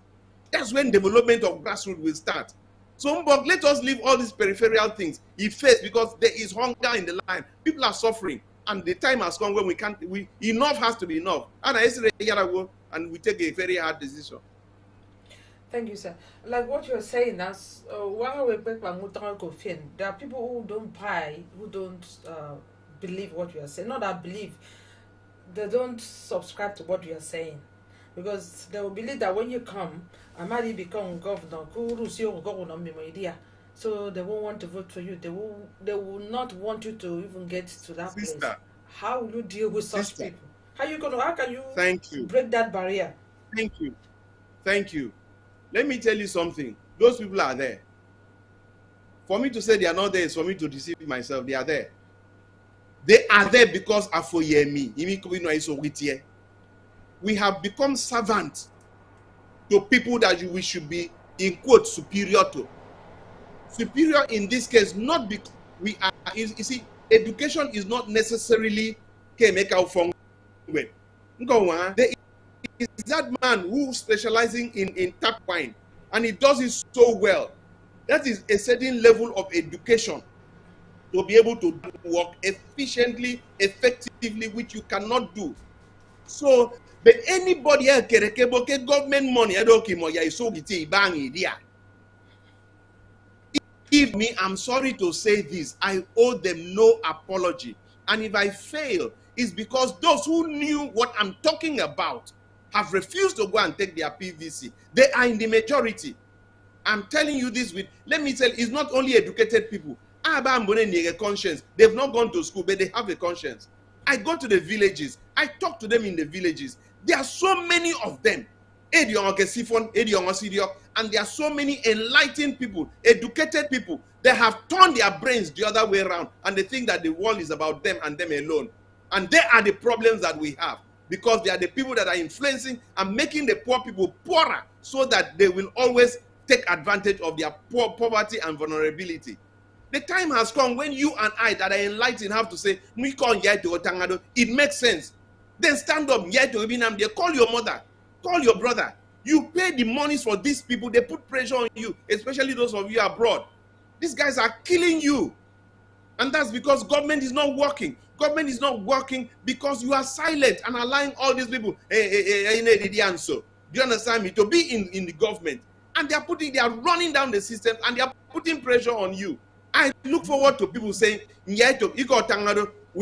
That's when development of grassroots will start. So let us leave all these peripheral things in face because there is hunger in the land. People are suffering. And the time has come when enough has to be enough. And we take a very hard decision. Thank you, sir. Like what you're saying, there are people who don't buy, who don't believe what you are saying. Not that believe, they don't subscribe to what you are saying. Because they will believe that when you come, I might become governor, so they won't want to vote for you. They will not want you to even get to that place. How will you deal with such people? How can you break that barrier? Thank you. Let me tell you something. Those people are there. For me to say they are not there is for me to deceive myself. They are there. They are there because Afoyemi. We have become servants to people that we should be, in quotes, superior to. Superior in this case, not because we are, you see, education is not necessarily make out from. There is that man who specializing in tap wine, and he does it so well. That is a certain level of education to be able to work efficiently, effectively, which you cannot do. So, but anybody else get government money, if me, I'm sorry to say this, I owe them no apology. And if I fail, it's because those who knew what I'm talking about have refused to go and take their PVC. They are in the majority. I'm telling you this with, let me tell you, it's not only educated people. Conscience. They've not gone to school, but they have a conscience. I go to the villages. I talk to them in the villages. There are so many of them. And there are so many enlightened people, educated people. They have turned their brains the other way around, and they think that the world is about them and them alone. And they are the problems that we have, because they are the people that are influencing and making the poor people poorer, so that they will always take advantage of their poverty and vulnerability. The time has come when you and I that are enlightened have to say, it makes sense. Then stand up, call your mother, call your brother. You pay the monies for these people, they put pressure on you, especially those of you abroad. These guys are killing you. And that's because government is not working. Government is not working because you are silent and allowing all these people, do you understand me, to be in the government. And they are running down the system and they are putting pressure on you. I look forward to people saying, we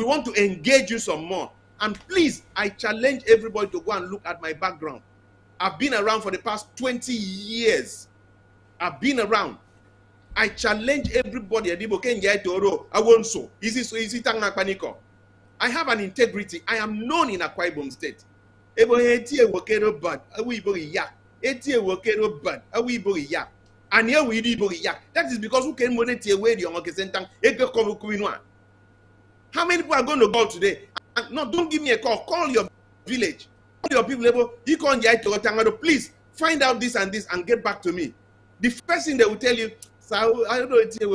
want to engage you some more. And please, I challenge everybody to go and look at my background. I've been around for the past 20 years. I've been around. I challenge everybody. I have an integrity. I am known in Akwa Ibom State. That is because who can monetize away the how many people are going to go today? No, don't give me a call. Call your village. Call your people. You can't get to Tangado. Please find out this and this and get back to me. The first thing they will tell you, I don't know, it's and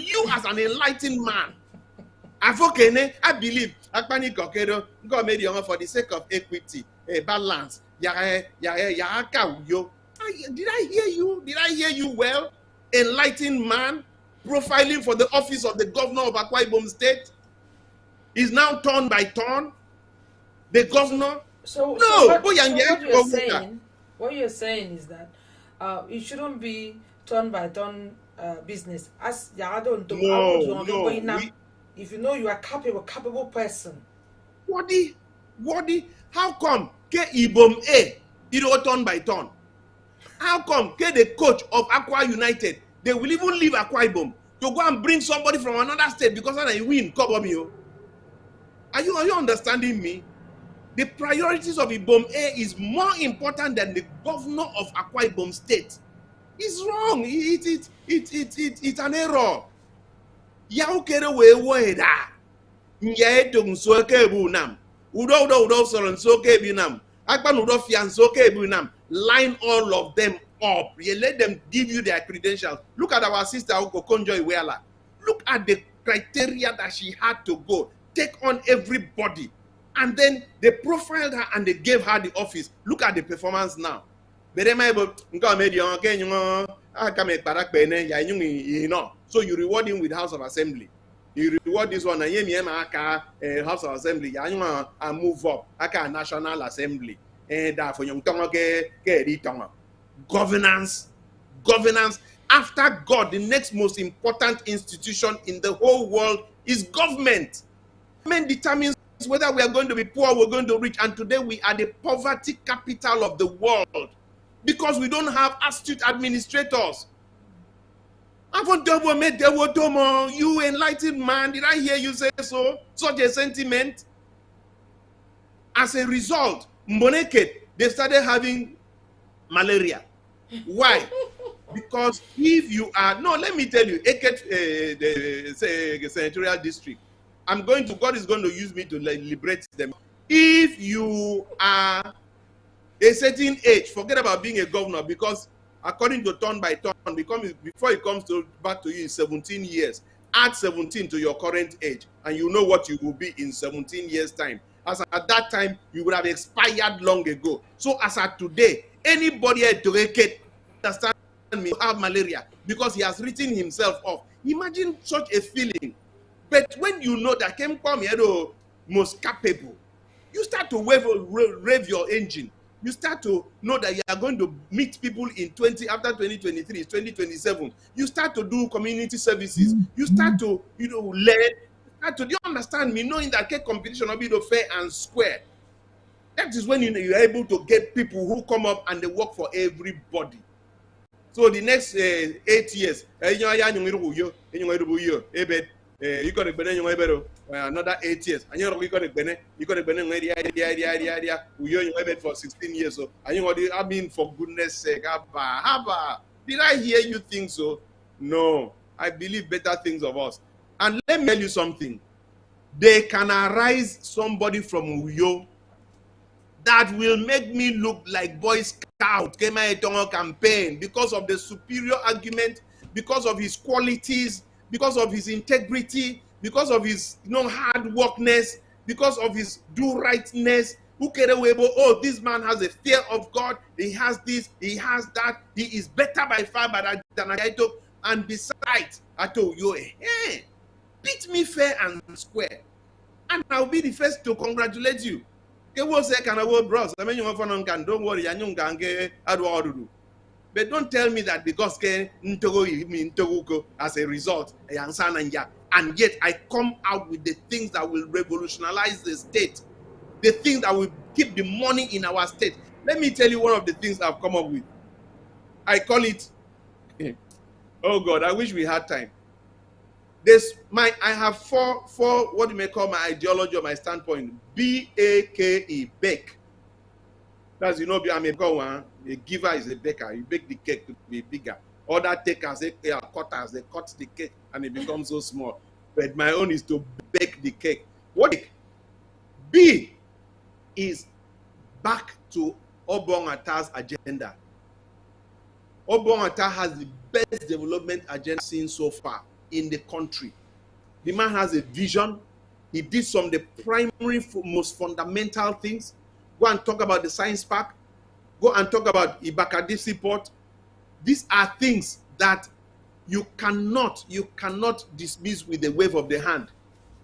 you as an enlightened man, I believe God made you for the sake of equity, balance. Did I hear you? Did I hear you well? Enlightened man, profiling for the office of the governor of Akwa Ibom State is now turn by turn. The governor. What you're saying is that it shouldn't be turn by turn business. As if you know you are capable person. What? How come? Ibom A, it turn by turn. How come? The coach of Akwa United, they will even leave Akwa Ibom to go and bring somebody from another state because they win. Are you understanding me? The priorities of Ibom A is more important than the governor of Akwa Ibom State. It's wrong. It's an error. Yaukere we weda. Nye dung so ke bu nam. Udo so ke bu nam. Akpan udo fian so ke bu nam. Line all of them up. You let them give you their credentials. Look at our sister Okokonjo Iweala. Look at the criteria that she had to go. Take on everybody. And then they profiled her and they gave her the office. Look at the performance now. So you reward him with House of Assembly. You reward this one, House of Assembly, and move up, National Assembly. Governance. After God, the next most important institution in the whole world is government. Government determines whether we are going to be poor or we're going to be rich. And today we are the poverty capital of the world because we don't have astute administrators. You enlightened man, did I hear you say so? Such a sentiment. As a result, Mboneke, they started having malaria. Why? Because if you are, no, let me tell you, Eket, the senatorial district, God is going to use me to liberate them. If you are a certain age, forget about being a governor, because according to turn by turn, before it comes back to you in 17 years, add 17 to your current age, and you know what you will be in 17 years' time. As at that time, you would have expired long ago. So as at today, anybody at Eket, understand me, have malaria because he has written himself off. Imagine such a feeling. But when you know that came from most capable, you start to rev your engine. You start to know that you are going to meet people in after 2023, 2027. You start to do community services. You start to, learn. Do you understand me? Knowing that competition will be fair and square. That is when you're able to get people who come up and they work for everybody. So the next 8 years, you got another 8 years. And you got for 16 years. So I mean, for goodness sake, did I hear you think so? No, I believe better things of us. And let me tell you something. They can arise somebody from Uyo that will make me look like Boy Scout campaign because of the superior argument, because of his qualities, because of his integrity, because of his hard workness, because of his do-rightness. Oh, this man has a fear of God. He has this, he has that. He is better by far than Etok. And besides, I told you, hey, beat me fair and square. And I'll be the first to congratulate you. Don't worry, but don't tell me that because as a result, and yet I come out with the things that will revolutionize the state, the things that will keep the money in our state. Let me tell you one of the things I've come up with. I call it, oh God, I wish we had time. I have four what you may call my ideology or my standpoint. BAKE, bake. That's, I'm a giver is a baker. You bake the cake to be bigger. Other takers, they are cutters, they cut the cake and it becomes so small. But my own is to bake the cake. What B is back to Obong Atta's agenda. Obong Atta has the best development agenda seen so far in the country. The man has a vision. He did some of the primary, most fundamental things. Go and talk about the science park. Go and talk about Ibakadisi Port. These are things that you cannot dismiss with a wave of the hand.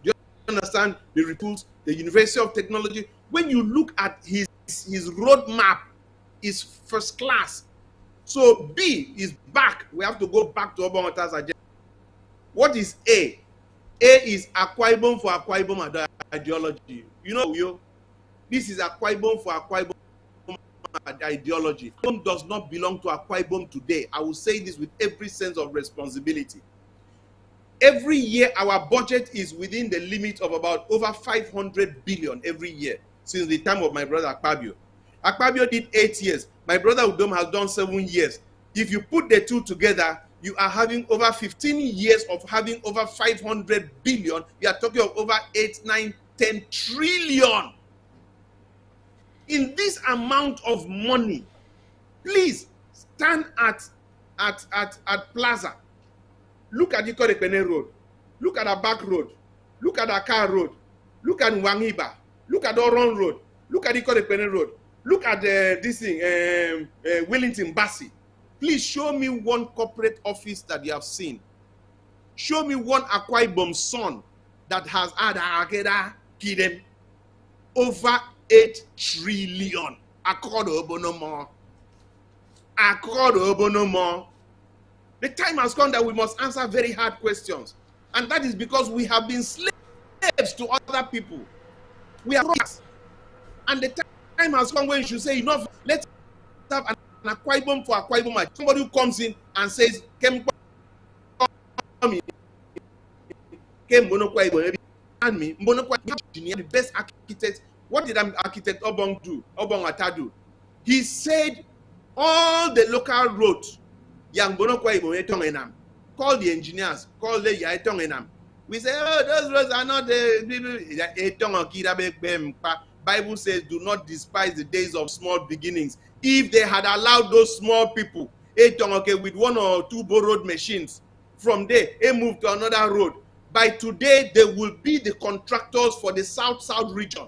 Do you understand? The repulse, the University of Technology. When you look at his roadmap, is first class. So B is back. We have to go back to Obong Atta's agenda. What is A? A is Akwa Ibom for Akwa Ibom ideology. This is Akwa Ibom for Akwa Ibom ideology. Ibom does not belong to Akwa Ibom today. I will say this with every sense of responsibility. Every year, our budget is within the limit of about over 500 billion every year since the time of my brother Akpabio. Akpabio did 8 years. My brother Udom has done 7 years. If you put the two together, you are having over 15 years of having over 500 billion. You are talking of over 8, 9, 10 trillion. In this amount of money, please stand at Plaza. Look at the Korekpene Road. Look at the back road. Look at the car road. Look at Wangiba. Look at Oron Road. Look at the Korekpene Road. Look at this thing, Wellington Bassi. Please show me one corporate office that you have seen. Show me one Akwa Ibom son that has had Kidem over 8 trillion. The time has come that we must answer very hard questions. And that is because we have been slaves to other people. We are robbers. And the time has come when you should say, enough, let's have an Akwa Ibom for Akwa Ibom. Somebody who comes in and says, the best architect. What did architect Obong do? Obong Ata do? He said all the local roads, call the engineers, call the Yaitong. We say, oh, those roads are not the Bible says, do not despise the days of small beginnings. If they had allowed those small people, with 1 or 2 borrowed machines, from there, they moved to another road. By today, they will be the contractors for the South region.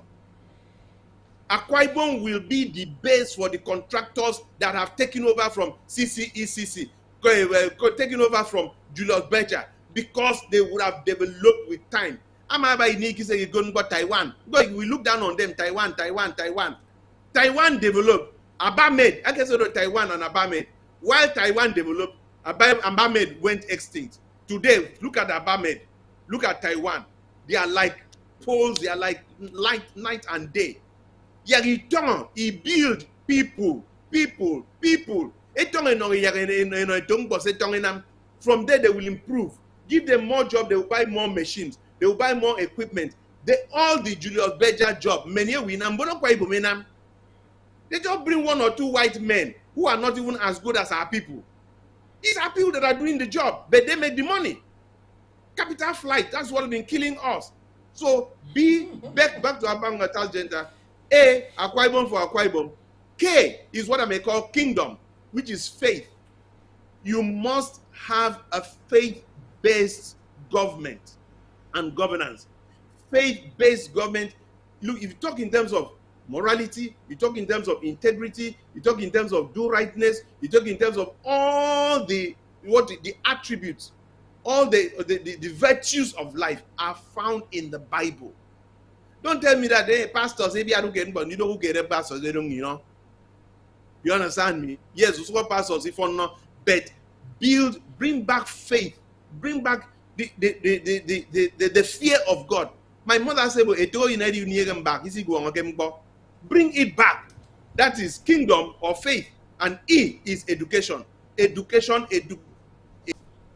Akwa Ibom will be the base for the contractors that have taken over from CCECC, taken over from Julius Berger, because they would have developed with time. Say Taiwan. We look down on them. Taiwan. Taiwan developed. Abamed. I can say Taiwan and Abamed. While Taiwan developed, Abamed went extinct. Today, look at Abamed. Look at Taiwan. They are like poles. They are like night and day. He build people. From there, they will improve. Give them more job, they will buy more machines, they will buy more equipment. All the Julius Berger job, many they just bring 1 or 2 white men who are not even as good as our people. These are people that are doing the job, but they make the money. Capital flight, that's what has been killing us. So back to Abang Natal Gender. A, Akwa Ibom for Akwa Ibom. K is what I may call kingdom, which is faith. You must have a faith-based government and governance. Faith-based government. Look, if you talk in terms of morality, you talk in terms of integrity, you talk in terms of do-rightness, you talk in terms of all the attributes, all the virtues of life are found in the Bible. Don't tell me that pastors, maybe I don't get, but you know who get pastors, they don't, You understand me? Yes, it's what pastors, if or not, but bring back faith, bring back the fear of God. My mother said, bring it back. That is kingdom or faith. And E is education.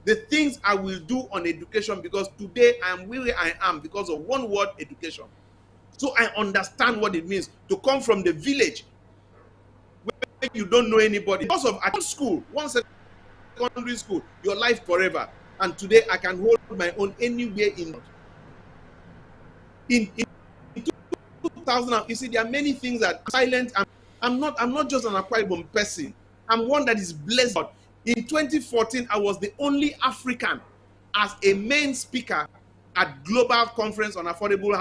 The things I will do on education, because today I am where I am because of one word, education. So I understand what it means to come from the village where you don't know anybody. Because of one school, one secondary school, your life forever. And today I can hold my own anywhere in 2000. You see, there are many things that are silent. I'm not just an Akwa Ibom person. I'm one that is blessed. In 2014, I was the only African as a main speaker at Global Conference on Affordable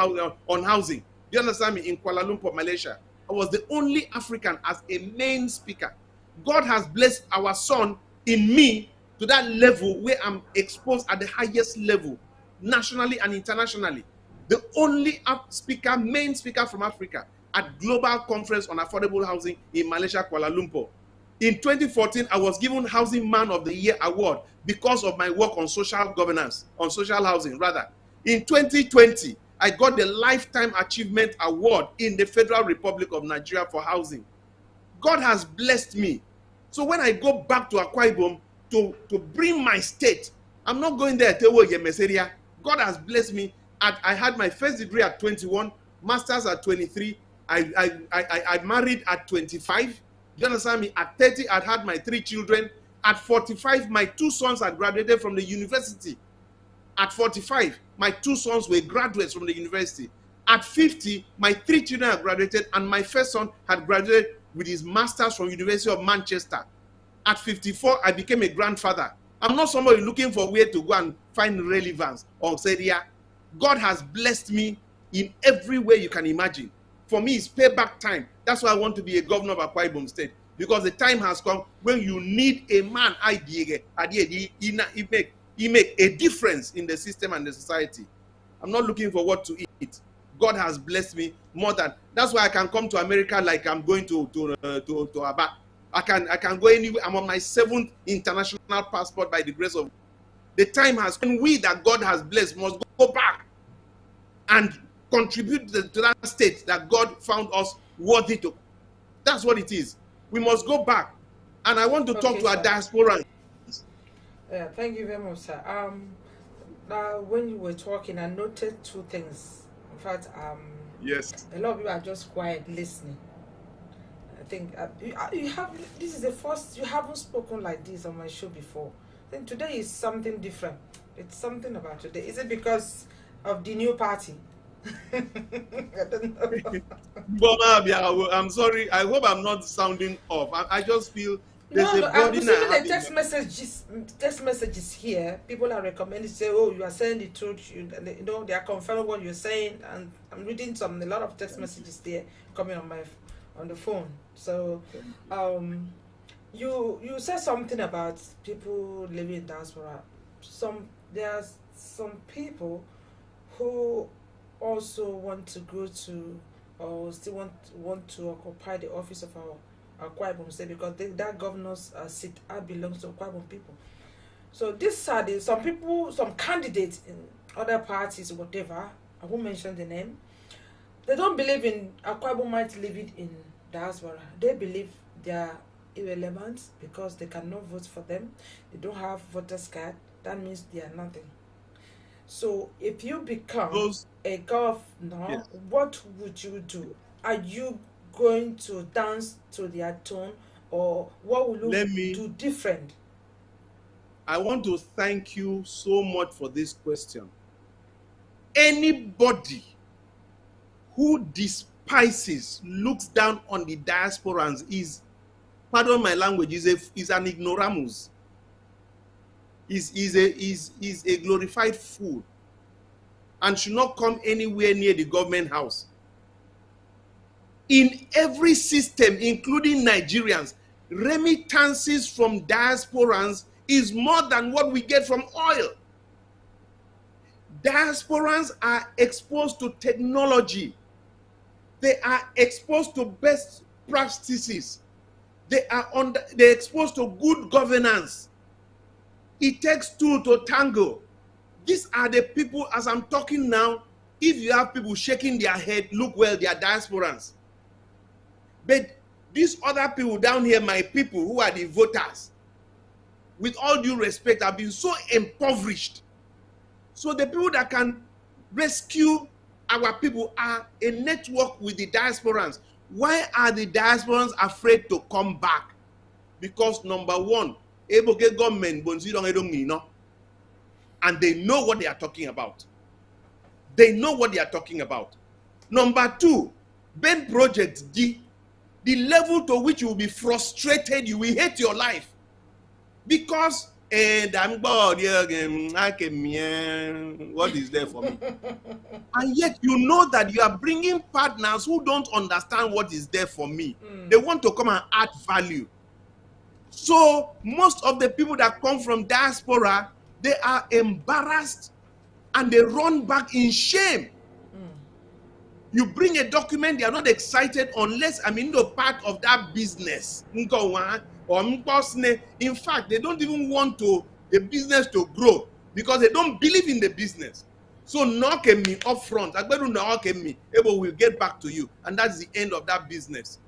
Housing. Do you understand me? In Kuala Lumpur, Malaysia. I was the only African as a main speaker. God has blessed our son in me to that level where I'm exposed at the highest level, nationally and internationally. The only main speaker from Africa at Global Conference on Affordable Housing in Malaysia, Kuala Lumpur. In 2014, I was given Housing Man of the Year award because of my work on social governance, on social housing rather. In 2020, I got the Lifetime Achievement Award in the Federal Republic of Nigeria for housing. God has blessed me. So when I go back to Akwa Ibom to bring my state, I'm not going there to work in Meseria. God has blessed me. I had my first degree at 21, master's at 23. I married at 25. You understand me? At 30, I had my 3 children. At 45, my 2 sons had graduated from the university. At 45, my 2 sons were graduates from the university. At 50, my 3 children had graduated, and my first son had graduated with his master's from University of Manchester. At 54, I became a grandfather. I'm not somebody looking for where to go and find relevance or say, yeah, God has blessed me in every way you can imagine. For me, it's payback time. That's why I want to be a governor of Akwa Ibom State, because the time has come when you need a man, he make a difference in the system and the society. I'm not looking for what to eat. God has blessed me more than. That's why I can come to America like I'm going to Aba. I can go anywhere. I'm on my 7th international passport by the grace of. The time has come. We that God has blessed must go back and contribute to that state that God found us worthy to. That's what it is. We must go back. And I want to talk to our diaspora. Yeah, thank you very much, sir. Now when you were talking, I noted 2 things. In fact, yes, a lot of people are just quiet listening. I think you have. This is the first you haven't spoken like this on my show before. I think today is something different. It's something about today. Is it because of the new party? I don't know. I'm sorry. I hope I'm not sounding off. I just feel there's no, a burden. I'm receiving the text messages here. People are recommending, say, oh, you are saying the truth. You know, they are confirming what you're saying, and I'm reading a lot of text messages there coming on the phone. So, you said something about people living in diaspora. There are some people who also want to go to, or still want to occupy the office of our Akwa Ibom State, because that governor's seat belongs to Akwa Ibom people. So these are some candidates in other parties, whatever. I won't mention the name. They don't believe in Akwa Ibomite living in diaspora. They believe they are irrelevant because they cannot vote for them. They don't have voters card. That means they are nothing. So if you become a governor, yes, what would you do? Are you going to dance to their tone, or what will you do different? I want to thank you so much for this question. Anybody who despises, looks down on the diasporans is, pardon my language, is an ignoramus. Is a glorified fool and should not come anywhere near the government house. In every system, including Nigerians, remittances from diasporans is more than what we get from oil. Diasporans are exposed to technology. They are exposed to best practices. They're exposed to good governance. It takes 2 to tango. These are the people, as I'm talking now, if you have people shaking their head, look well, they are diasporans. But these other people down here, my people who are the voters, with all due respect, have been so impoverished. So the people that can rescue our people are a network with the diasporans. Why are the diasporans afraid to come back? Because number one, government, and they know what they are talking about. They know what they are talking about. Number two, Ben Project D, the level to which you will be frustrated, you will hate your life. Because, I'm bored, what is there for me? And yet you know that you are bringing partners who don't understand what is there for me. They want to come and add value. So most of the people that come from diaspora, they are embarrassed and they run back in shame. You bring a document, they are not excited unless I'm in the part of that business. In fact, they don't even want the business to grow because they don't believe in the business. So knock at me up front. Ebo will get back to you. And that's the end of that business.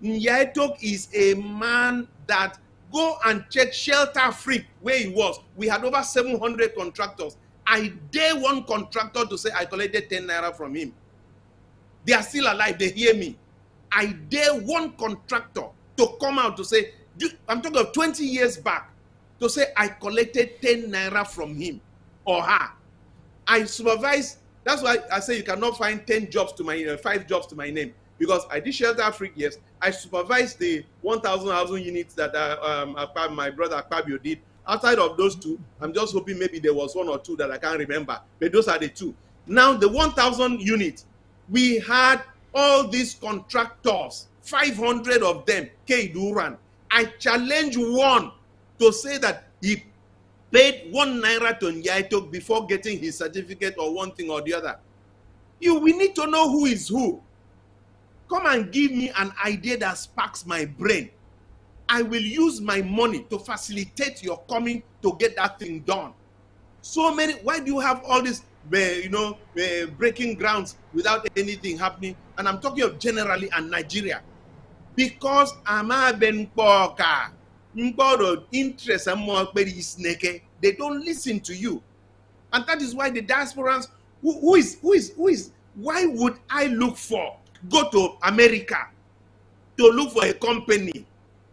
Etok is a man that go and check Shelter Freak where he was. We had over 700 contractors. I dare one contractor to say I collected 10 naira from him. They are still alive. They hear me. I dare one contractor to come out to say I'm talking of 20 years back, to say I collected 10 naira from him or her. I supervised. That's why I say you cannot find 10 jobs to my 5 jobs to my name, because I did shelter Africa. Yes, I supervised the 1,000 housing units that my brother Akpabio did. Outside of those 2, I'm just hoping maybe there was 1 or 2 that I can't remember, but those are the 2. Now the 1,000 units, we had all these contractors, 500 of them, K. Duran. I challenge one to say that he paid 1 naira to Etok before getting his certificate or one thing or the other. We need to know who is who. Come and give me an idea that sparks my brain. I will use my money to facilitate your coming to get that thing done. So many, why do you have all this, breaking grounds without anything happening? And I'm talking of generally and Nigeria. Because Ama Ben Poka, interest and more they don't listen to you. And that is why the diasporans, who is, why would I go to America to look for a company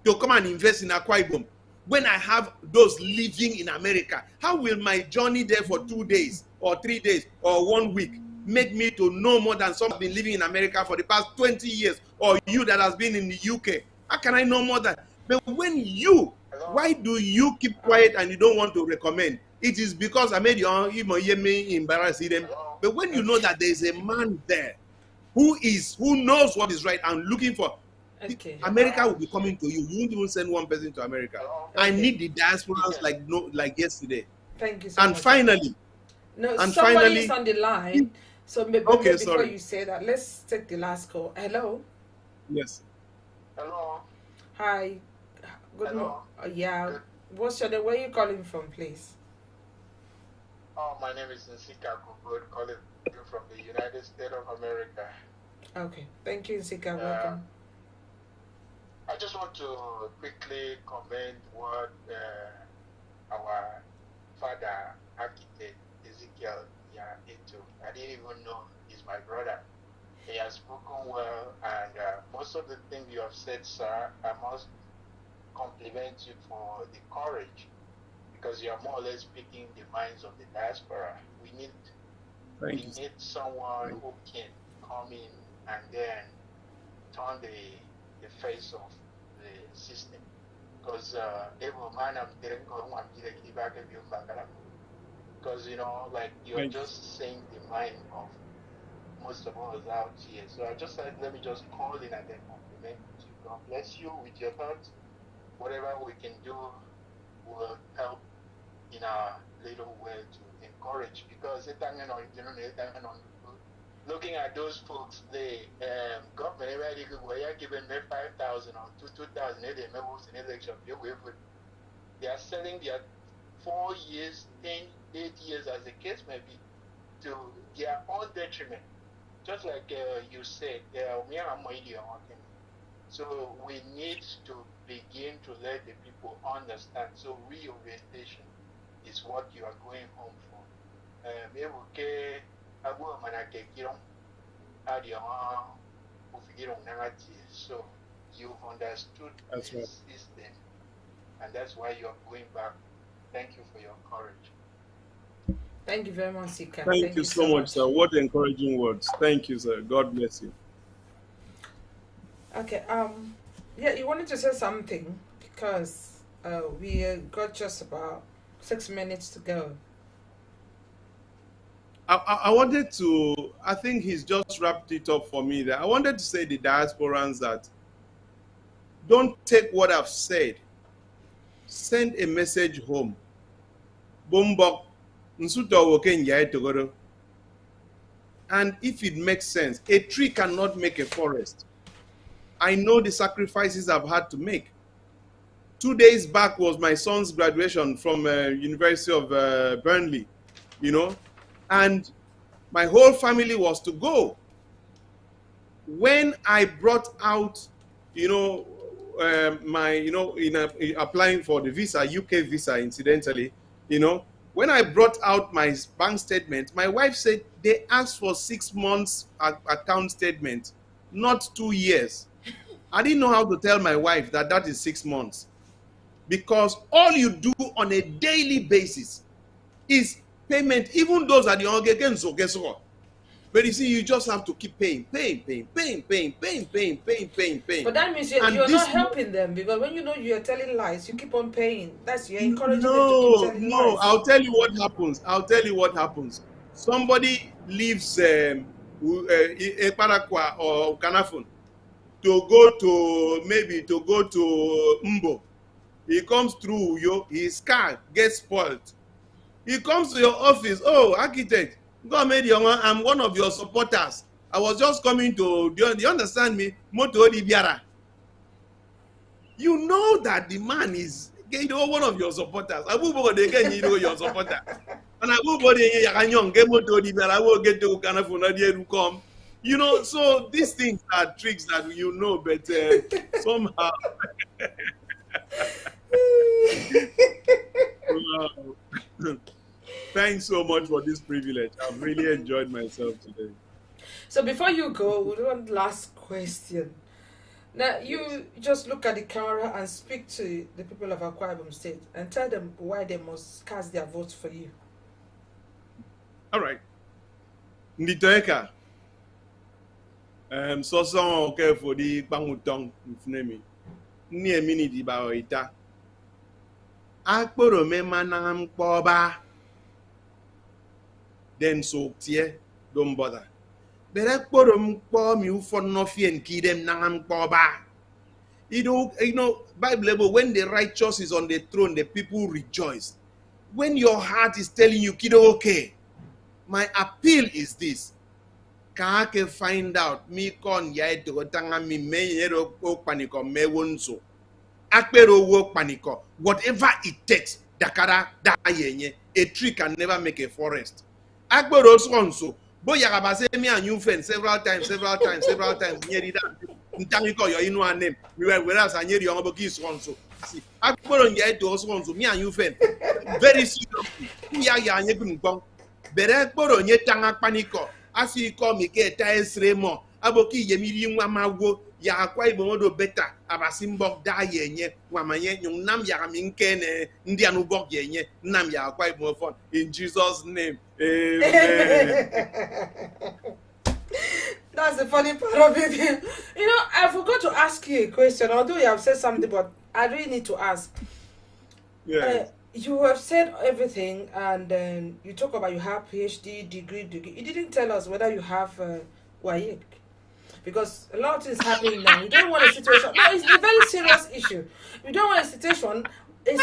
to come and invest in Akwa Ibom when I have those living in America? How will my journey there for 2 days or 3 days or 1 week make me to know more than someone been living in America for the past 20 years, or you that has been in the UK? How can I know more than? But when why do you keep quiet and you don't want to recommend? It is because I made your embarrass them. But when you know that there is a man there who knows what is right and looking for, America will be coming to you. You won't even send one person to America. I need the diasporans like yesterday. Thank you so much. Somebody is on the line. So before you say that, let's take the last call. Hello. Yes. Hello. Hi. Good morning. Yeah. What's your name? Where are you calling from, please? Oh, my name is Ndito Akwa Ibom, calling you from the United States of America. Okay. Thank you, Ndito. Welcome. I just want to quickly comment what our father, architect Ezekiel, Etok. I didn't even know he's my brother. He has spoken well, and most of the things you have said, sir, I must compliment you for the courage, because you are more or less speaking the minds of the diaspora. We need someone who can come in and then turn the face of the system. Because like you're just saying the mind of most of us out here. So I just said, let me just call in and then compliment you. God bless you with your thoughts. Whatever we can do will help in our little way to encourage. Because looking at those folks, the government already given them 5,000 or 2,000 in election. They are selling their 4 years, 10, 8 years, as the case may be, to their own detriment. Just like you said, so we need to begin to let the people understand. So reorientation is what you are going home for. So you've understood this system, and that's why you are going back. Thank you for your courage. Thank you very much, Sika. Thank you so much, sir. What encouraging words. Thank you, sir. God bless you. Okay. Yeah, you wanted to say something, because we got just about 6 minutes to go. I wanted to, I think he's just wrapped it up for me there. I wanted to say the diasporans that don't take what I've said. Send a message home. Bombok. And if it makes sense, a tree cannot make a forest. I know the sacrifices I've had to make. 2 days back was my son's graduation from University of Burnley, and my whole family was to go. When I brought out, applying for the visa, UK visa, incidentally, when I brought out my bank statement, my wife said they asked for 6 months account statement, not 2 years. I didn't know how to tell my wife that is 6 months. because all you do on a daily basis is payment. Even those are the ongekenzo, so guess what? But you see, you just have to keep paying. But that means you're not helping them, because when you know you're telling lies, you keep on paying. That's you're encouraging them to keep telling lies. I'll tell you what happens. Somebody leaves Eparakwa or Kanafun to go to Mbo. He comes through his car gets spoiled. He comes to your office. Oh, architect, I'm one of your supporters. I was just coming to, do you understand me? Moto di biara. You know that the man is one of your supporters. Your supporter. And I will get to come. You know, so these things are tricks that you know, but somehow. Thanks so much for this privilege. I've really enjoyed myself today. So before you go, one last question. Now, you just look at the camera and speak to the people of Akwa Ibom State and tell them why they must cast their votes for you. All right. Ndito Akwa. So okay for the bangutong name. Ni emini di ba oita. Akporo me manam kpoba. Then so tie, don't bother. But akporo mkpo mi ufo no fi en kidem nangam kpoba. You know, Bible, when the righteous is on the throne, the people rejoice. When your heart is telling you, kiddo, okay, my appeal is this. Can I find out me kon ya to tanga mi me yero paniko me wonso. Akpero wo paniko. Whatever it takes, dakara da yenye. A tree can never make a forest. Akpero sonso. Boy yakabase me and you friend several times. Nyeri da. Ntangiko your inu name. Whereas I nyeri yon boki sonso. See, Akpero ya to sonso me and you friend. Very seriously. Ya nye kunbong. Bere Akpero nye tanga paniko. Asi call me ke taesremo aboki yemiri nwa mawo ya Akwa Ibom do beta abasimbok da yenye nwamanye nam ya minkene ndi anubok yenye nam ya Akwa Ibom fon in Jesus name. Amen. That's the funny part of it. You know, I forgot to ask you a question, although you have said something, but I really need to ask. Yeah. You have said everything, and then you talk about you have PhD degree. You didn't tell us whether you have WAEC, because a lot of things happening now. You don't want a situation. No, it's a very serious issue. You don't want a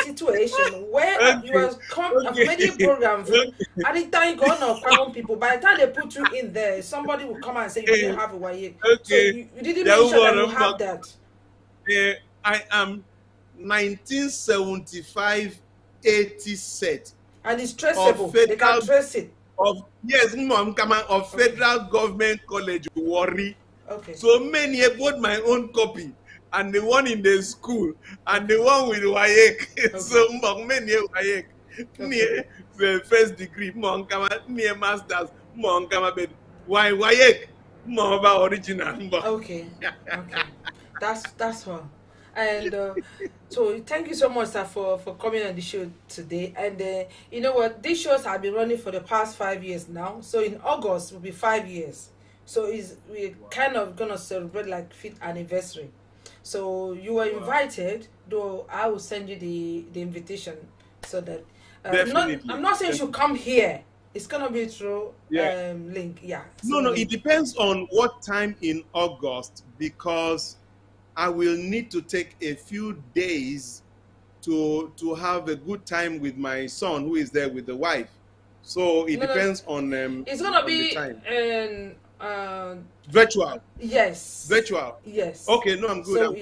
situation where you have come many programs. At the time you go on people, by the time they put you in there, somebody will come and say you don't have a WAEC. So you didn't mention that you have that. I am 1975. 80 set, and it's traceable. They can trace it. Of Federal Government College Warri. Okay. So many both my own copy and the one in the school and the one with WAEC. Okay. So many WAEC. Near the first degree, near masters, why WAEC? More about original. Okay. Okay. That's all. And so thank you so much, sir, for coming on the show today. And you know what? These shows have been running for the past 5 years now. So in August will be 5 years. So we're kind of gonna celebrate like 5th anniversary. So you were invited, though I will send you the invitation so that I'm not saying you should come here. It's gonna be through link. Yeah. No, it depends on what time in August, because I will need to take a few days to have a good time with my son, who is there with the wife. So it depends on it's gonna be virtual. Yes. Virtual. Yes. Okay. No, I'm good. So,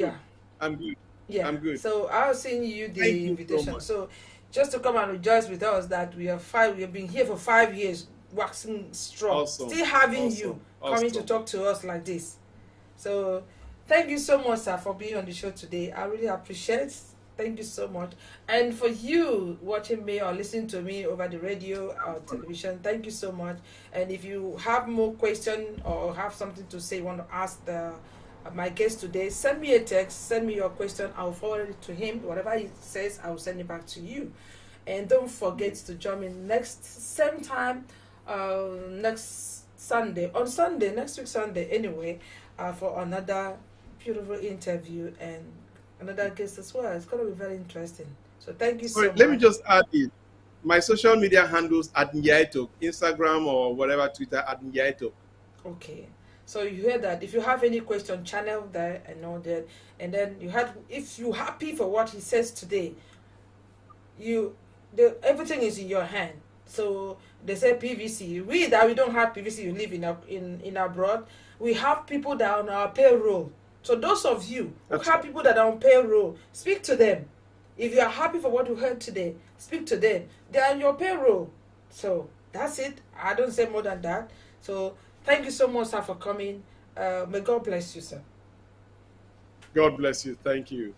I'm good. Yeah. I'm good. So I'll send you the invitation. So just to come and rejoice with us that we have been here for 5 years, waxing strong, still having you coming to talk to us like this. So thank you so much, sir, for being on the show today. I really appreciate it. Thank you so much. And for you watching me or listening to me over the radio or television, thank you so much. And if you have more questions or have something to say, want to ask the my guest today. Send me a text, send me your question, I'll forward it to him. Whatever he says, I'll send it back to you. And don't forget to join me same time, next Sunday, next week Sunday anyway, for another beautiful interview and another guest as well. It's going to be very interesting. So thank you so much. Let me just add it. My social media handles at Etok, Instagram or whatever, Twitter at Etok. Okay. So you hear that. If you have any question, channel there and all that. And then if you're happy for what he says today, everything is in your hand. So they say PVC. We don't have PVC, you live in abroad. We have people that are on our payroll. So those of you who have people that are on payroll, speak to them. If you are happy for what you heard today, speak to them. They are on your payroll. So that's it. I don't say more than that. So thank you so much, sir, for coming. May God bless you, sir. God bless you. Thank you.